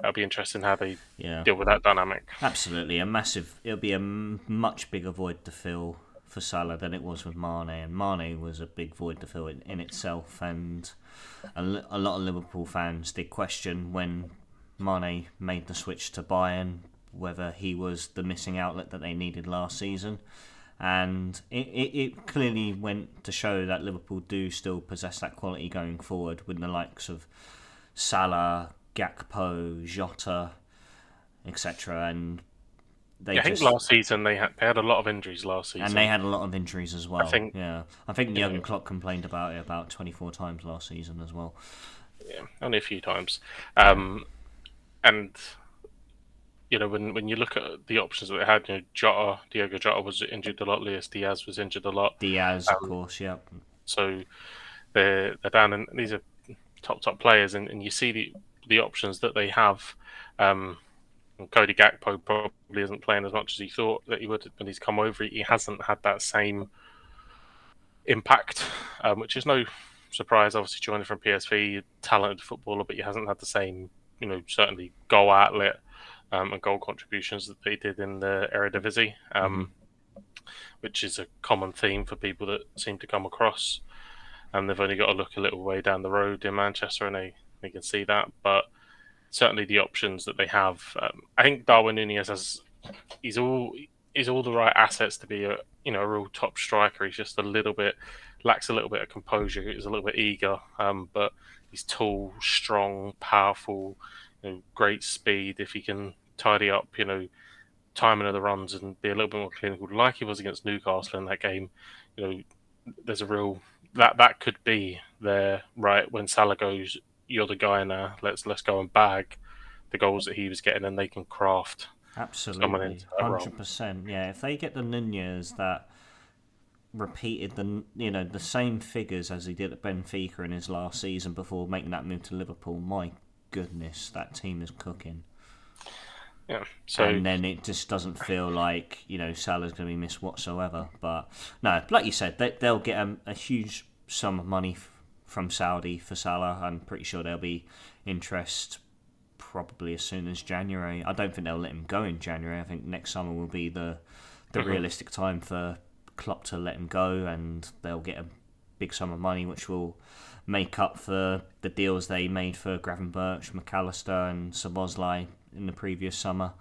A: it'll be interesting how they
B: yeah.
A: deal with that dynamic.
B: Absolutely, a massive. It'll be a much bigger void to fill for Salah than it was with Mane, and Mane was a big void to fill in itself. And a lot of Liverpool fans did question when Mane made the switch to Bayern whether he was the missing outlet that they needed last season. And it clearly went to show that Liverpool do still possess that quality going forward with the likes of Salah, Gakpo, Jota, etc. And they
A: Yeah, I think
B: just
A: last season they had a lot of injuries last
B: and they
A: season.
B: had a lot of injuries as
A: I
B: well.
A: think
B: Yeah, I think
A: you know
B: Jurgen Klopp complained about it about 24 times last season as well.
A: yeah, only a few times.
B: Yeah,
A: And when you look at the options that they had, Diogo Jota was injured a lot, Luis Diaz was injured a lot.
B: Diaz, of
A: Um,
B: course. Yeah,
A: so they're down, and these are top players, and you see the options that they have. Um, Cody Gakpo probably isn't playing as much as he thought that he would when he's come over. He hasn't had that same impact, which is no surprise. Obviously, joining from PSV, talented footballer, but he hasn't had the same, certainly goal outlet and goal contributions that they did in the Eredivisie, which is a common theme for people that seem to come across. And they've only got to look a little way down the road in Manchester, and they can see that. But certainly the options that they have, I think Darwin Nunez has he's all he's all the right assets to be a real top striker. He's just a little bit lacks a little bit of composure. He's a little bit eager, but he's tall, strong, powerful, great speed. If he can tidy up, timing of the runs and be a little bit more clinical, like he was against Newcastle in that game, you know, there's a real that could be there right when Salah goes. You're the guy now. Let's go and bag the goals that he was getting, and they can craft someone into
B: absolutely,
A: that role.
B: 100%. Yeah, if they get the Nunez that repeated the same figures as he did at Benfica in his last season before making that move to Liverpool, my goodness, that team is cooking.
A: Yeah. So
B: And then it just doesn't feel like Salah's going to be missed whatsoever. But no, like you said, they'll get a huge sum of money from Saudi for Salah. I'm pretty sure there'll be interest probably as soon as January. I don't think they'll let him go in January. I think next summer will be the
A: mhm.
B: realistic time for Klopp to let him go, and they'll get a big sum of money, which will make up for the deals they made for Gravenberch, McAllister, and Szoboszlai in the previous summer,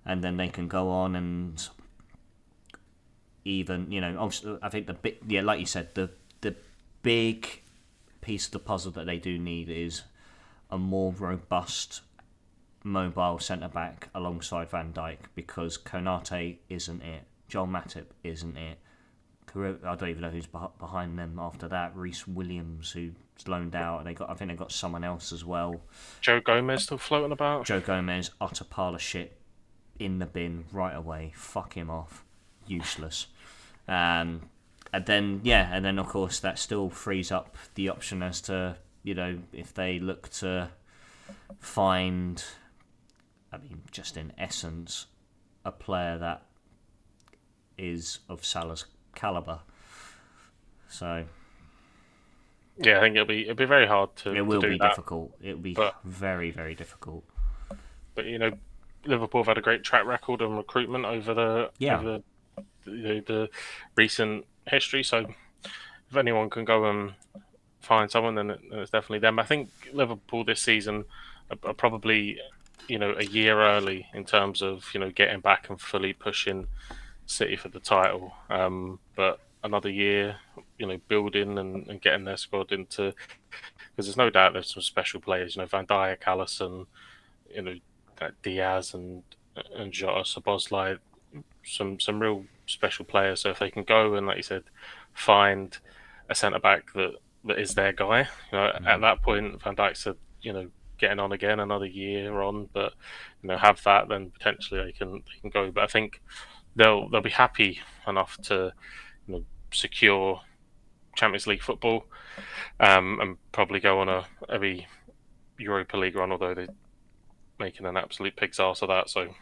B: and then they can go on and even I think the big like you said the big piece of the puzzle that they do need is a more robust mobile centre back alongside Van Dijk, because Konate isn't it, Joel Matip isn't it. I don't even know who's behind them after that. Reece Williams, who's loaned out. I think they got someone else as well.
A: Joe Gomez still floating about.
B: Joe Gomez, utter pile of shit, in the bin right away. Fuck him off. Useless. And then of course that still frees up the option as to if they look to find I mean, just in essence, a player that is of Salah's caliber. So
A: Yeah, I think it'll be very hard
B: it
A: to
B: will
A: do
B: be
A: that.
B: difficult. It will be
A: But
B: very, very difficult.
A: but Liverpool have had a great track record on recruitment over the
B: Yeah.
A: the recent history. So if anyone can go and find someone, then it's definitely them. I think Liverpool this season are probably a year early in terms of getting back and fully pushing City for the title. But another year, building and getting their squad into, because there's no doubt there's some special players. Van Dijk, Allison, you know Diaz and Jota, Szoboszlai, some real special players. So if they can go and, like you said, find a centre back that is their guy, at
B: Mm.
A: that point, Van Dijk said, getting on again, another year on, but have that, then potentially they can go. But I think they'll be happy enough to secure Champions League football, and probably go on a every Europa League run, although they're making an absolute pig's arse of that. So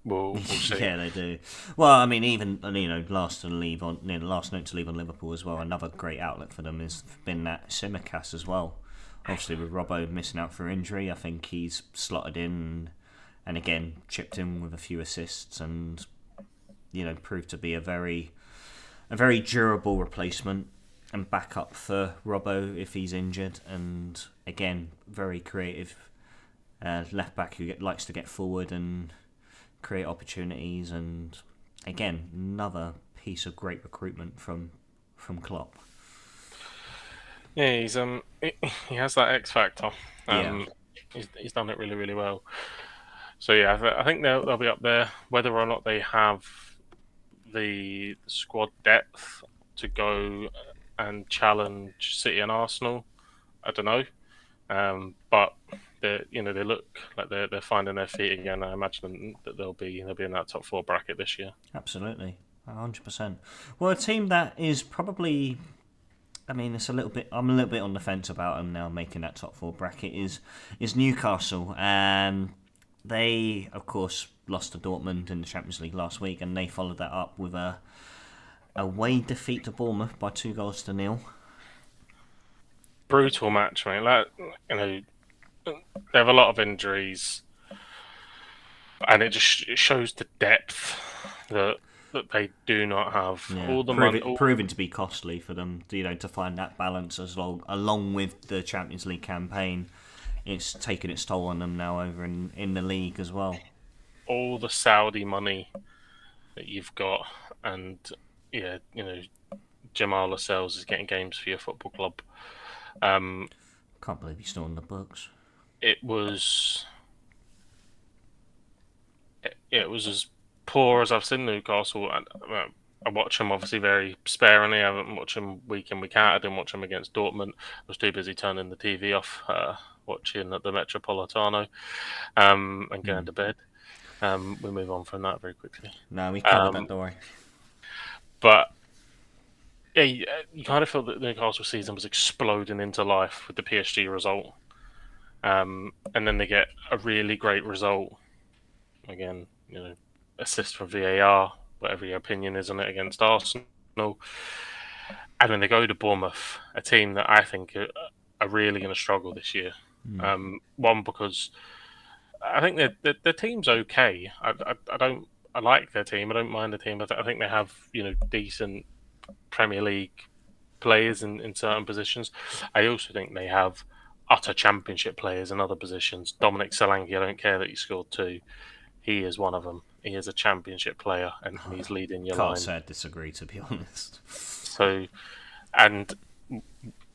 A: we'll see.
B: Yeah, they do. Well, I mean, even last note to leave on Liverpool as well. Another great outlet for them has been that Simicast as well. Obviously, with Robbo missing out for injury, I think he's slotted in and again chipped in with a few assists and proved to be a very durable replacement and backup for Robbo if he's injured. And again, very creative left back who likes to get forward and create opportunities. And again, another piece of great recruitment from Klopp.
A: Yeah, he has that X factor.
B: Yeah,
A: He's done it really really well. So yeah, I think they'll be up there. Whether or not they have the squad depth to go and challenge City and Arsenal, I don't know. But they look like they're finding their feet again. I imagine that they'll be in that top four bracket this year.
B: absolutely, 100%. Well, a team that is probably, I mean, it's a little bit. I'm a little bit on the fence about them now making that top four bracket. Is Newcastle, and they of course lost to Dortmund in the Champions League last week, and they followed that up with a away defeat to Bournemouth by 2 goals to 0.
A: Brutal match, mate. Like, they have a lot of injuries, and it shows the depth that they do not have.
B: Yeah,
A: All the money,
B: proving to be costly for them. To find that balance along with the Champions League campaign. It's taken its toll on them now over in the league as well.
A: all the Saudi money that you've got, and yeah, Jamal Lascelles is getting games for your football club. Um,
B: Can't believe he's still on the books.
A: it was it was as poor as I've seen Newcastle. I watch them obviously very sparingly. I haven't watched them week in week out. I didn't watch them against Dortmund. I was too busy turning the TV off, watching at the Metropolitano, and going
B: Hmm.
A: to bed. We move on from that very quickly.
B: No, we covered that,
A: Um,
B: don't worry.
A: but yeah, you kind of feel that the Newcastle season was exploding into life with the PSG result, and then they get a really great result again. Assist from VAR, whatever your opinion is on it, against Arsenal, and then they go to Bournemouth, a team that I think are really going to struggle this year.
B: Hmm.
A: One, because I think their team's okay. I don't. I like their team. I don't mind the team. I think they have decent Premier League players in certain positions. I also think they have utter championship players in other positions. Dominic Solanke, I don't care that he scored two. He is one of them. He is a championship player, and he's leading your
B: Can't
A: line.
B: say I disagree, to be honest.
A: So, and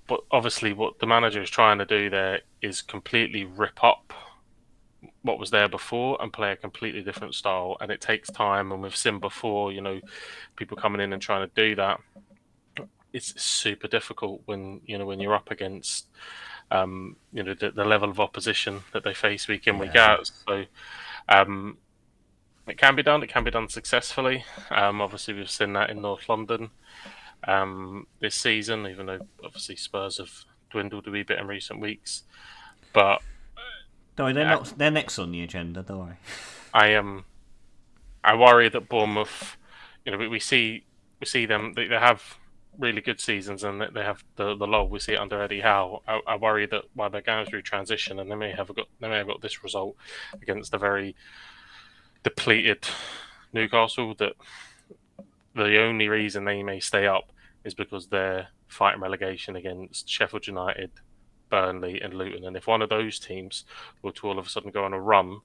A: but obviously, what the manager is trying to do there is completely rip up what was there before and play a completely different style. And it takes time. And we've seen before, people coming in and trying to do that. It's super difficult when you're up against the level of opposition that they face week in week
B: Yeah.
A: out. So um, it can be done. It can be done successfully. Obviously, we've seen that in North London this season, even though obviously Spurs have dwindled a wee bit in recent weeks. But
B: Don't worry, they're
A: I,
B: not. They're next on the agenda. Don't worry.
A: I am. I worry that Bournemouth. We see them. They have really good seasons, and they have the lull. We see it under Eddie Howe. I worry that while they're going through transition, and they may have got this result against a very depleted Newcastle, that the only reason they may stay up is because they're fighting relegation against Sheffield United, Burnley, and Luton. And if one of those teams were to all of a sudden go on a run,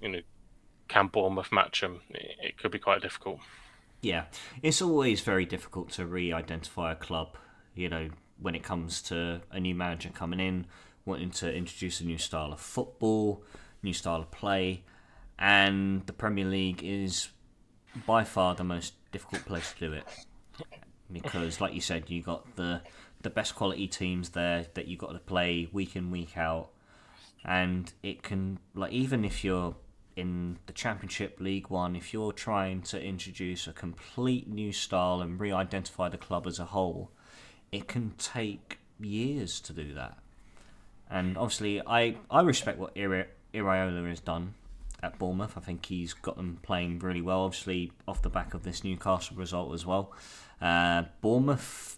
A: you know, can Bournemouth match them? It could be quite difficult.
B: Yeah, it's always very difficult to re-identify a club. When it comes to a new manager coming in, wanting to introduce a new style of football, new style of play, and the Premier League is by far the most difficult place to do it because, like you said, you got the best quality teams there that you got to play week in week out, and it can, like, even if you're in the Championship, League One, if you're trying to introduce a complete new style and re-identify the club as a whole, it can take years to do that. And obviously, I respect what Iraola has done at Bournemouth. I think he's got them playing really well, obviously off the back of this Newcastle result as well. Bournemouth,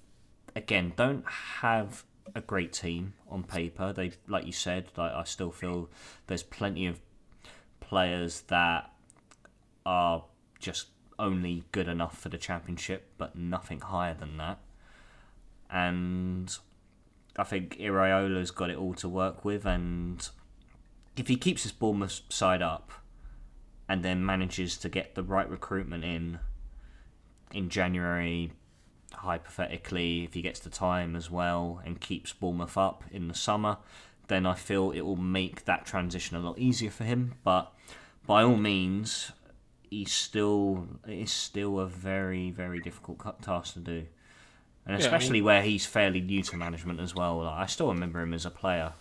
B: again, don't have a great team on paper. They, like you said, I still feel there's plenty of players that are just only good enough for the Championship, but nothing higher than that. And I think Iraola's got it all to work with, and if he keeps his Bournemouth side up and then manages to get the right recruitment in January, hypothetically, if he gets the time as well and keeps Bournemouth up in the summer, then I feel it will make that transition a lot easier for him. But by all means, it is still a very, very difficult task to do. And
A: Yeah, I mean,
B: especially where he's fairly new to management as well. Like, I still remember him as a player.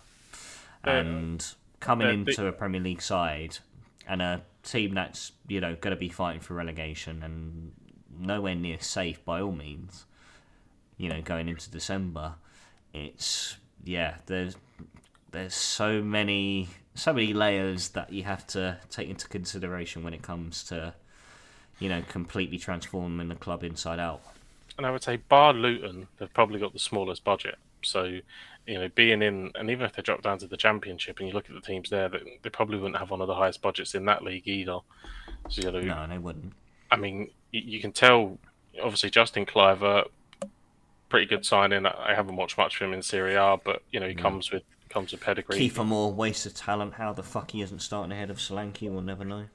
A: they're,
B: And coming
A: they're,
B: into a Premier League side and a team that's, going to be fighting for relegation and nowhere near safe by all means, going into December, it's, yeah, there's so many layers that you have to take into consideration when it comes to, completely transforming the club inside out.
A: and I would say, bar Luton, they've probably got the smallest budget. So, being in, and even if they drop down to the Championship, and you look at the teams there, they probably wouldn't have one of the highest budgets in that league either. So,
B: No, they wouldn't.
A: I mean, you can tell. Obviously, Justin Cliver, pretty good signing. I haven't watched much of him in Serie A, but he
B: No.
A: comes with pedigree.
B: Kiefer Moore, waste of talent. How the fuck he isn't starting ahead of Solanke, we'll never know.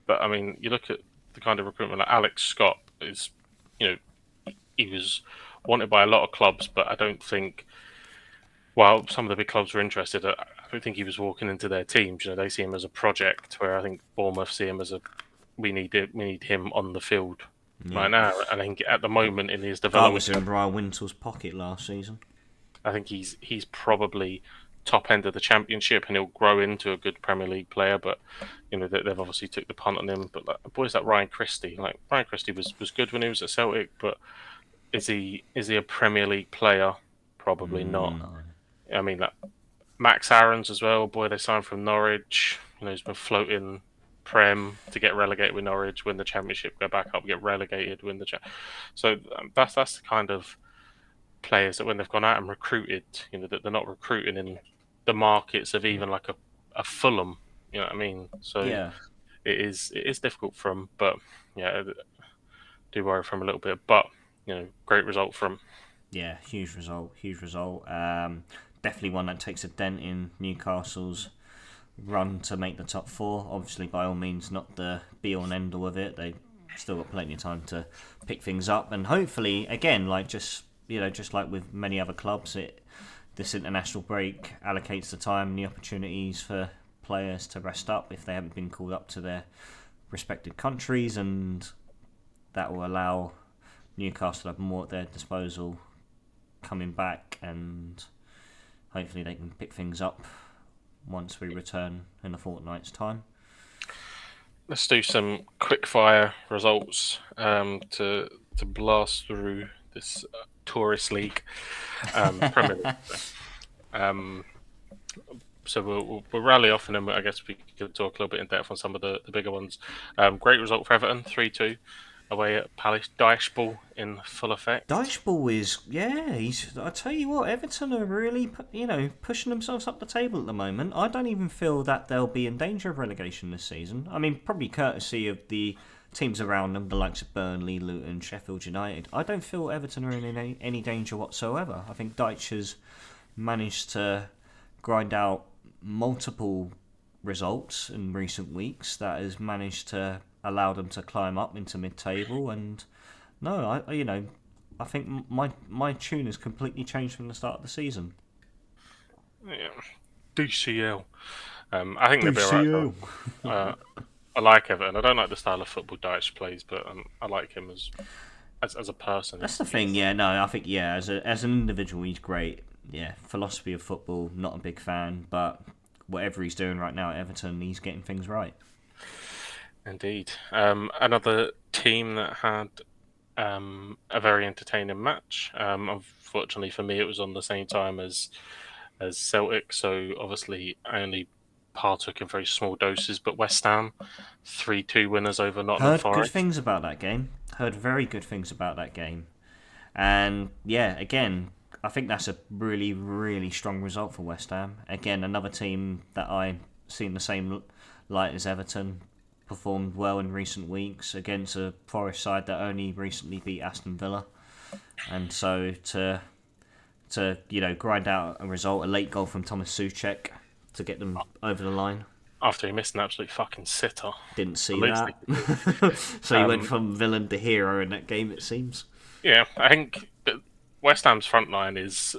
A: But I mean, you look at the kind of recruitment like Alex Scott is, you know, he was wanted by a lot of clubs, but I don't think. While some of the big clubs were interested, I don't think he was walking into their teams. They see him as a project, where I think Bournemouth see him as a we need him on the field
B: Yeah.
A: right now. I think at the moment in his
B: Guy was
A: development,
B: in Brian Wintl's pocket last season.
A: I think he's probably top end of the Championship, and he'll grow into a good Premier League player. But they've obviously took the punt on him. But boys like Ryan Christie, Ryan Christie was good when he was at Celtic, but is he a Premier League player? Probably not.
B: No.
A: I mean, Max Aarons as well. Boy, they signed from Norwich. He's been floating Prem to get relegated with Norwich, win the Championship, go back up, get relegated, win the So that's the kind of players that when they've gone out and recruited, that they're not recruiting in the markets of even like a Fulham. You know what I mean? So
B: Yeah.
A: it is difficult for them, but yeah, I do worry for them a little bit. But great result from.
B: Yeah, huge result. Huge result. Definitely one that takes a dent in Newcastle's run to make the top four. Obviously, by all means, not the be all and end all of it. They still got plenty of time to pick things up, and hopefully, again, just like with many other clubs, this international break allocates the time and the opportunities for players to rest up if they haven't been called up to their respective countries, and that will allow Newcastle to have more at their disposal coming back, and hopefully they can pick things up once we return in a fortnight's time.
A: Let's do some quick fire results to blast through this tourist league, Premier League. we'll rally off, and then I guess we could talk a little bit in depth on some of the bigger ones. Great result for Everton, 3-2 away at Palace. Dyche ball in full effect.
B: Dyche is, yeah, he's. I tell you what, Everton are really, pushing themselves up the table at the moment. I don't even feel that they'll be in danger of relegation this season. I mean, probably courtesy of the teams around them, the likes of Burnley, Luton, Sheffield United. I don't feel Everton are in any danger whatsoever. I think Dyche has managed to grind out multiple results in recent weeks that has managed to allow them to climb up into mid-table. And no, I think my tune has completely changed from the start of the season.
A: Yeah. DCL. I think they'll be alright though.
B: DCU.
A: Uh, I like Everton. I don't like the style of football Dyche plays, but I like him as a person.
B: That's the thing, yeah. No, I think as an individual, he's great. Yeah, philosophy of football, not a big fan, but whatever he's doing right now at Everton, he's getting things right.
A: Indeed. Another team that had a very entertaining match. Unfortunately for me, it was on the same time as Celtic, so obviously I only partook in very small doses. But West Ham, 3-2 winners over Nottingham
B: Heard good
A: Forest.
B: things about that game. Heard very good things about that game. And yeah, again, I think that's a really, really strong result for West Ham. Again, another team that I see in the same light as Everton performed well in recent weeks against a Forest side that only recently beat Aston Villa. And so to grind out a result, a late goal from Thomas Soucek to get them over the line.
A: After he missed an absolute fucking sitter.
B: Didn't see
A: The least
B: that.
A: they could
B: So he went
A: Um,
B: from villain to hero in that game, it seems.
A: yeah, I think that West Ham's front line is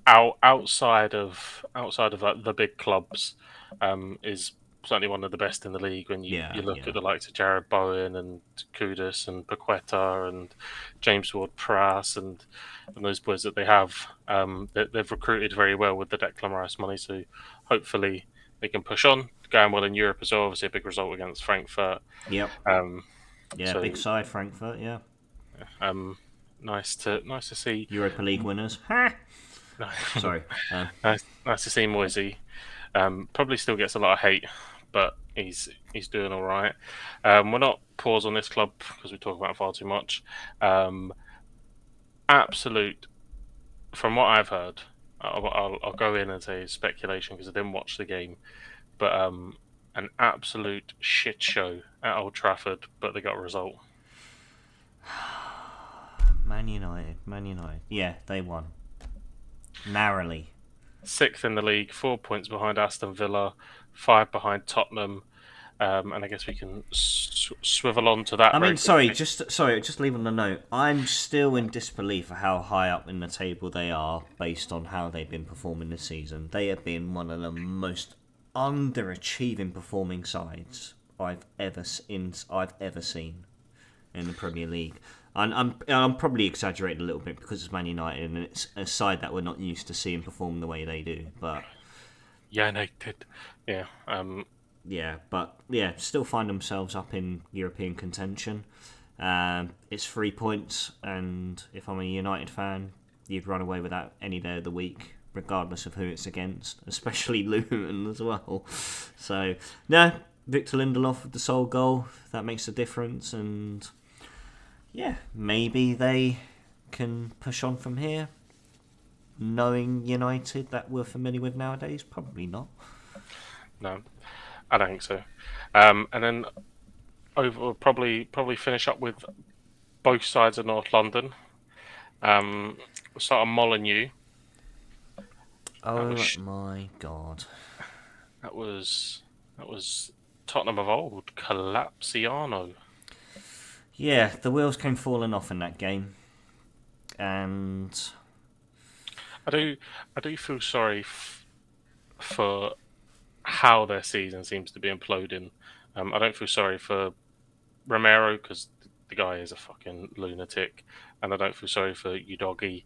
A: outside of like, the big clubs, is certainly one of the best in the league. When
B: Yeah,
A: you look
B: yeah.
A: at the likes of Jared Bowen and Kudus and Paqueta and James Ward-Prowse and those boys that they have, they've recruited very well with the Declan Rice money. So hopefully they can push on. Going well in Europe as well. Obviously a big result against Frankfurt.
B: Yep.
A: Um,
B: Yeah,
A: so
B: big side, Frankfurt, yeah.
A: um, nice to see.
B: Europa League winners. Ha! Sorry.
A: Nice to see Moisey. Probably still gets a lot of hate, but he's doing all right. We're not pause on this club because we talk about it far too much. Um, Absolute, from what I've heard, I'll go in and say speculation because I didn't watch the game, but an absolute shit show at Old Trafford, but they got a result.
B: Man United. Man United. Yeah, they won. Narrowly.
A: Sixth in the league, 4 points behind Aston Villa, five behind Tottenham, and I guess we can swivel on to that
B: I
A: very
B: mean, sorry,
A: quickly.
B: just leave on the note. I'm still in disbelief of how high up in the table they are based on how they've been performing this season. They have been one of the most underachieving performing sides I've ever seen in the Premier League. And I'm probably exaggerating a little bit because it's Man United and it's a side that we're not used to seeing perform the way they do. But
A: Yeah, no, did. Yeah,
B: still find themselves up in European contention. It's 3 points, and if I'm a United fan, you'd run away with that any day of the week, regardless of who it's against, especially Luton as well. So, no, Victor Lindelof with the sole goal, that makes a difference, and yeah, maybe they can push on from here. Knowing United that we're familiar with nowadays, probably not.
A: no, I don't think so. And then we'll probably finish up with both sides of North London. We'll start on Molineux. That
B: Oh
A: was
B: my god.
A: that was that was Tottenham of old, Collapsiano.
B: Yeah, the wheels came falling off in that game, and
A: I do I do feel sorry for how their season seems to be imploding. I don't feel sorry for Romero because the guy is a fucking lunatic, and I don't feel sorry for Udogi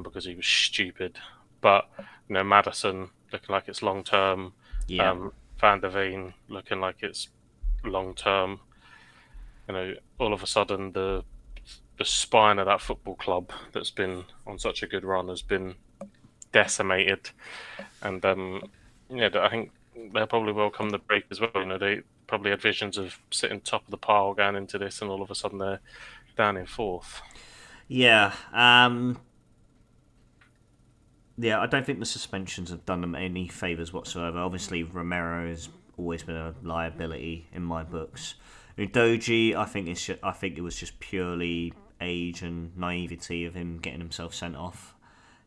A: because he was stupid. But Madison looking like it's long term,
B: yeah,
A: Van der Veen looking like it's long term. All of a sudden the spine of that football club that's been on such a good run has been decimated, and Yeah, I think they'll probably welcome the break as well. They probably had visions of sitting top of the pile going into this, and all of a sudden they're down in fourth.
B: Yeah, yeah. I don't think the suspensions have done them any favours whatsoever. Obviously, Romero has always been a liability in my books. Udoji, I think it was just purely age and naivety of him getting himself sent off.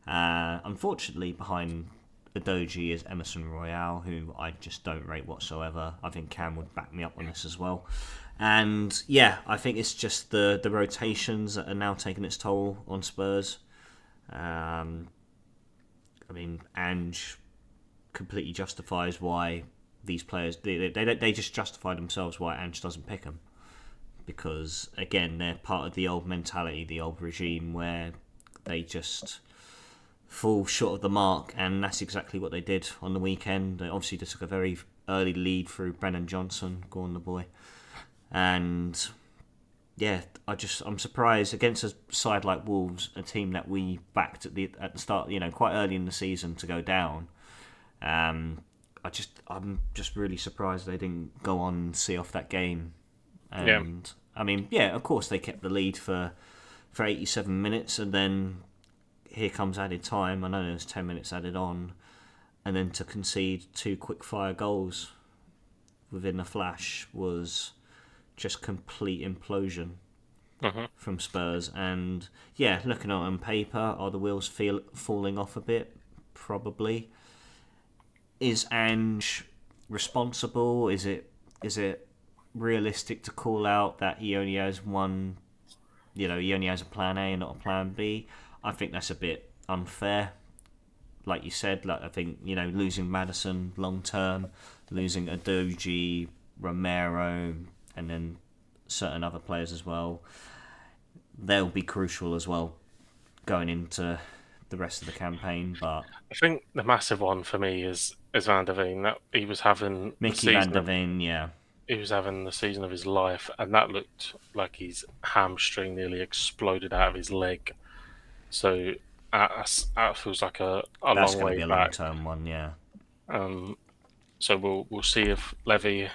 B: Unfortunately, behind Udoji is Emerson Royale, who I just don't rate whatsoever. I think Cam would back me up on this as well. And yeah, I think it's just the rotations that are now taking its toll on Spurs. Um, I mean, Ange completely justifies why these players they just justify themselves why Ange doesn't pick them, because again they're part of the old mentality, the old regime where they just fall short of the mark, and that's exactly what they did on the weekend. They obviously just took a very early lead through Brennan Johnson, go on the boy, and yeah, I'm surprised against a side like Wolves, a team that we backed at the start, quite early in the season to go down. Um, I'm just really surprised they didn't go on and see off that game.
A: Yeah,
B: And I mean, yeah, of course they kept the lead for 87 minutes, and then here comes added time. I know there's 10 minutes added on, and then to concede two quick fire goals within a flash was just complete implosion
A: hmm
B: from Spurs. And yeah, looking at it on paper, are the wheels falling off a bit? Probably. Is Ange responsible? Is it realistic to call out that he only has one? He only has a plan A and not a plan B. I think that's a bit unfair. Like you said, I think losing Madison long term, losing Adoji, Romero, and then certain other players as well, they'll be crucial as well going into the rest of the campaign. But
A: I think the massive one for me is Van der Veen. That he was having the
B: Mickey van
A: season
B: der
A: of
B: Ven, yeah,
A: he was having the season of his life, and that looked like his hamstring nearly exploded out of his leg. So that feels like a
B: that's
A: long
B: going to
A: way
B: be a long
A: back.
B: term one, yeah.
A: Um, so we'll see if Levy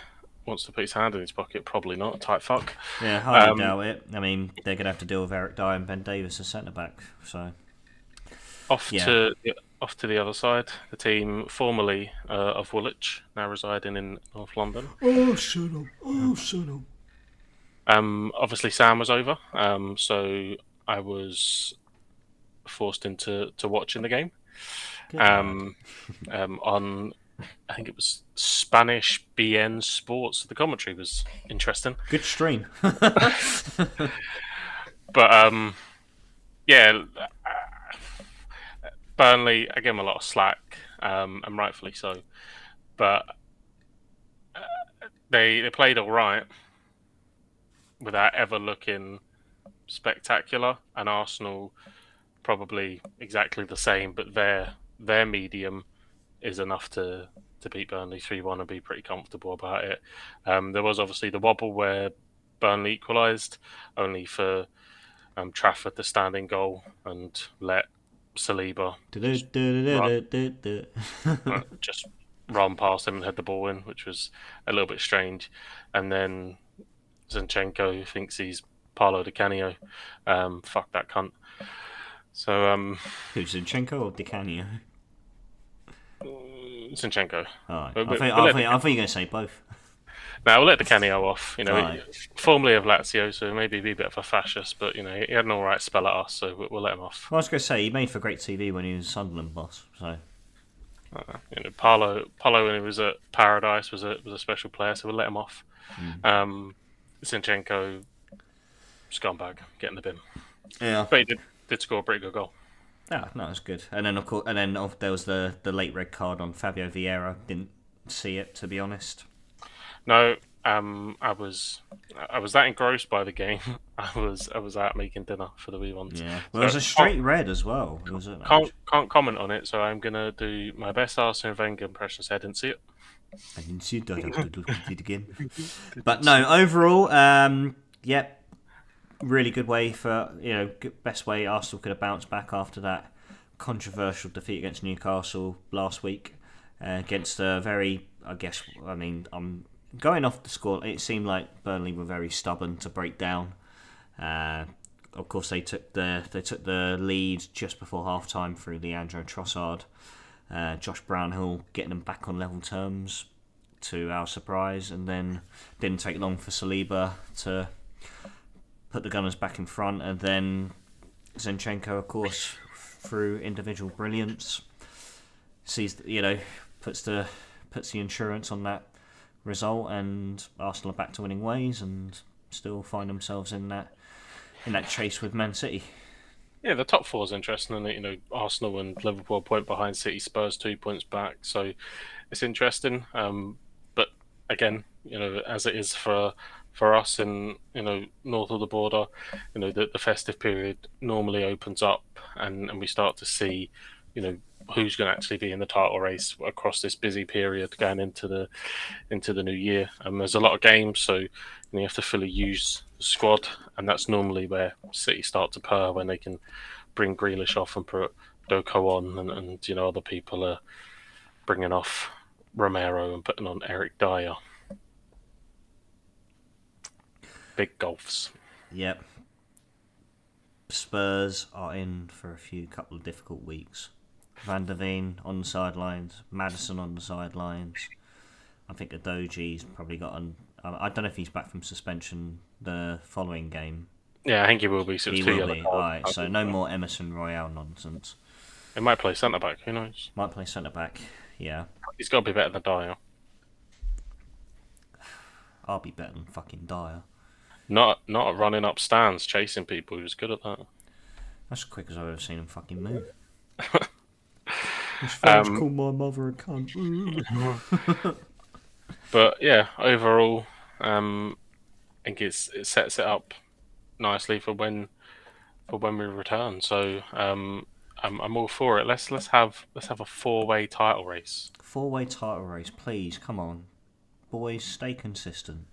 A: wants to put his hand in his pocket. Probably not. Tight fuck.
B: Yeah, highly
A: Um,
B: doubt it. I mean, they're going to have to deal with Eric Dyer and Ben Davis as centre back. So
A: off
B: yeah,
A: to off to the other side. The team formerly of Woolwich, now residing in North London.
B: oh, shut up. Oh, shut up.
A: Obviously, Sam was over, so I was forced into watching the game
B: Good lad.
A: um, on. I think it was Spanish BN Sports. The commentary was interesting,
B: Good stream.
A: but yeah, Burnley. I gave them a lot of slack, and rightfully so. But they played all right without ever looking spectacular, and Arsenal probably exactly the same, but their medium is enough to beat Burnley 3-1 and be pretty comfortable about it. There was obviously the wobble where Burnley equalised, only for Trafford to stand in goal and let Saliba run, just run past him and head the ball in, which was a little bit strange. And then Zinchenko thinks he's Paolo Di Canio. Fuck that cunt. So
B: Who's Zinchenko or Di Canio?
A: Zinchenko.
B: Alright.
A: We'll,
B: I
A: we'll
B: think,
A: we'll
B: I
A: let
B: think, I think you're going to say both.
A: Now we'll let the Canio off.
B: Alright.
A: Formerly of Lazio, so maybe be a bit of a fascist, but he had an all right spell at us, so we'll let him off.
B: Well, I was going to say, he made for great TV when he was Sunderland boss. So
A: Paulo when he was at Paradise was a special player, so we'll let him off. Zinchenko, scumbag, get in the bin,
B: yeah.
A: but he did score a pretty good goal.
B: Ah, no, that's good. And then of course, there was the late red card on Fabio Vieira. Didn't see it, to be honest.
A: No, I was that engrossed by the game. I was out making dinner for the wee ones.
B: Yeah. Well, it
A: So
B: was a straight red as well. It was
A: can't comment on it. So I'm gonna do my best Arsene Wenger impression. So I didn't see it.
B: I didn't see it. I have to look at it again. But no, overall, yep, really good way for best way Arsenal could have bounced back after that controversial defeat against Newcastle last week. against a very, I'm going off the score. It seemed like Burnley were very stubborn to break down. Of course, they took the lead just before half time through Leandro Trossard. Josh Brownhill getting them back on level terms to our surprise, and then didn't take long for Saliba to put the Gunners back in front, and then Zinchenko, of course, through individual brilliance, puts the insurance on that result, and Arsenal are back to winning ways and still find themselves in that chase with Man City.
A: Yeah, the top four is interesting, and Arsenal and Liverpool a point behind City, Spurs 2 points back, so it's interesting. But again, as it is for us in north of the border, the festive period normally opens up, and we start to see, who's going to actually be in the title race across this busy period going into the new year. There's a lot of games, so you have to fully use the squad, and that's normally where City start to purr when they can bring Grealish off and put Doko on, and other people are bringing off Romero and putting on Eric Dyer. Big golfs.
B: Yep. Spurs are in for a couple of difficult weeks. Van der Veen on the sidelines, Maddison on the sidelines. I think Adoji's probably got on. I don't know if he's back from suspension the following game.
A: Yeah, I think he will be. So
B: he will be. Alright, so no more Emerson Royale nonsense.
A: He might play centre back. Who knows?
B: Might play centre back. Yeah.
A: He's got to be better than Dyer.
B: I'll be better than fucking Dyer.
A: Not running up stands chasing people. He was good at that.
B: That's as quick as I've ever seen him fucking move. His friends call my mother a cunt.
A: But yeah, overall, I think it sets it up nicely for when we return. So I'm all for it. Let's have a 4-way title race.
B: 4-way title race, please. Come on, boys, stay consistent.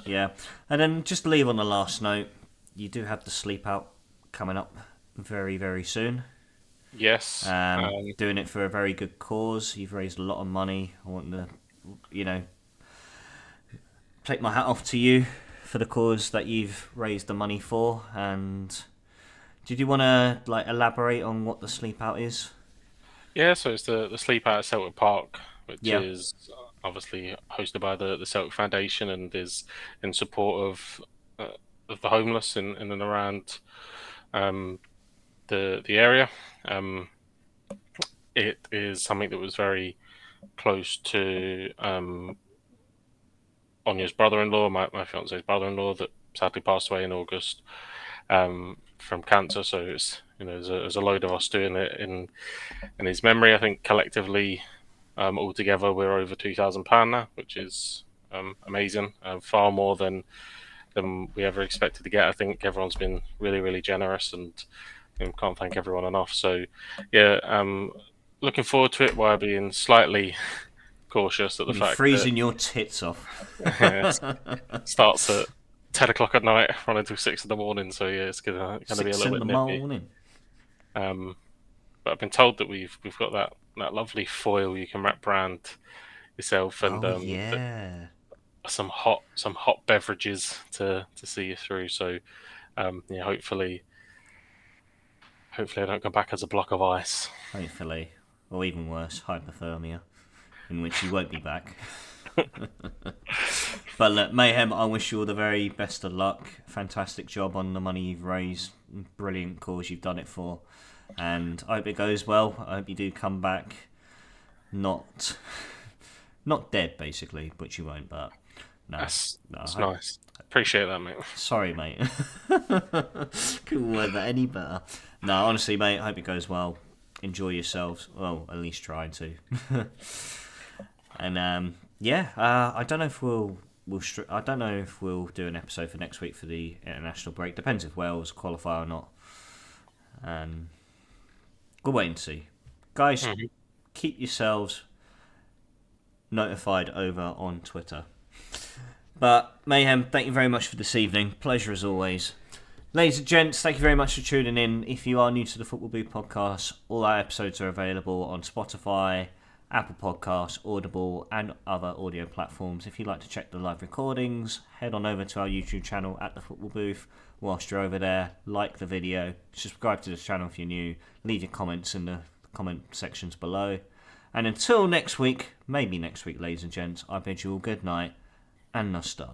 B: Yeah, and then just to leave on the last note, you do have the sleep out coming up very, very soon.
A: Yes.
B: Doing it for a very good cause. You've raised a lot of money. I want to, take my hat off to you for the cause that you've raised the money for. And did you want to elaborate on what the sleep out is?
A: Yeah, so it's the sleep out at Celtic Park, which is obviously hosted by the Celtic Foundation and is in support of the homeless in and around the area. It is something that was very close to Anya's brother-in-law, my fiance's brother-in-law, that sadly passed away in August from cancer. So it's there's a load of us doing it in his memory. I think collectively, altogether, we're over £2,000 now, which is amazing. Far more than we ever expected to get. I think everyone's been really, really generous, and can't thank everyone enough. So yeah, looking forward to it while being slightly cautious at the fact
B: freezing your tits off.
A: Starts at 10 o'clock at night, running until 6 in the morning. So yeah, it's gonna be a little bit nippy. But I've been told that we've got that lovely foil you can wrap around yourself, and some hot beverages to see you through. So yeah, hopefully I don't come back as a block of ice.
B: Hopefully, or even worse, hypothermia, in which you won't be back. But look, Mayhem, I wish you all the very best of luck. Fantastic job on the money you've raised. Brilliant cause you've done it for. And I hope it goes well. I hope you do come back not dead, basically, which you won't, but no.
A: That's nice. Appreciate that, mate.
B: Sorry, mate. Couldn't word that any better. No, honestly, mate, I hope it goes well. Enjoy yourselves. Well, at least try to. And I don't know if we'll do an episode for next week for the international break. Depends if Wales qualify or not. We'll wait and see. Guys, keep yourselves notified over on Twitter. But Mayhem, thank you very much for this evening. Pleasure as always. Ladies and gents, thank you very much for tuning in. If you are new to the Football Booth podcast, all our episodes are available on Spotify, Apple Podcasts, Audible, and other audio platforms. If you'd like to check the live recordings, head on over to our YouTube channel at The Football Booth. Whilst you're over there, like the video, subscribe to this channel if you're new, leave your comments in the comment sections below. And until next week, maybe next week, ladies and gents, I bid you all good night and Nostar.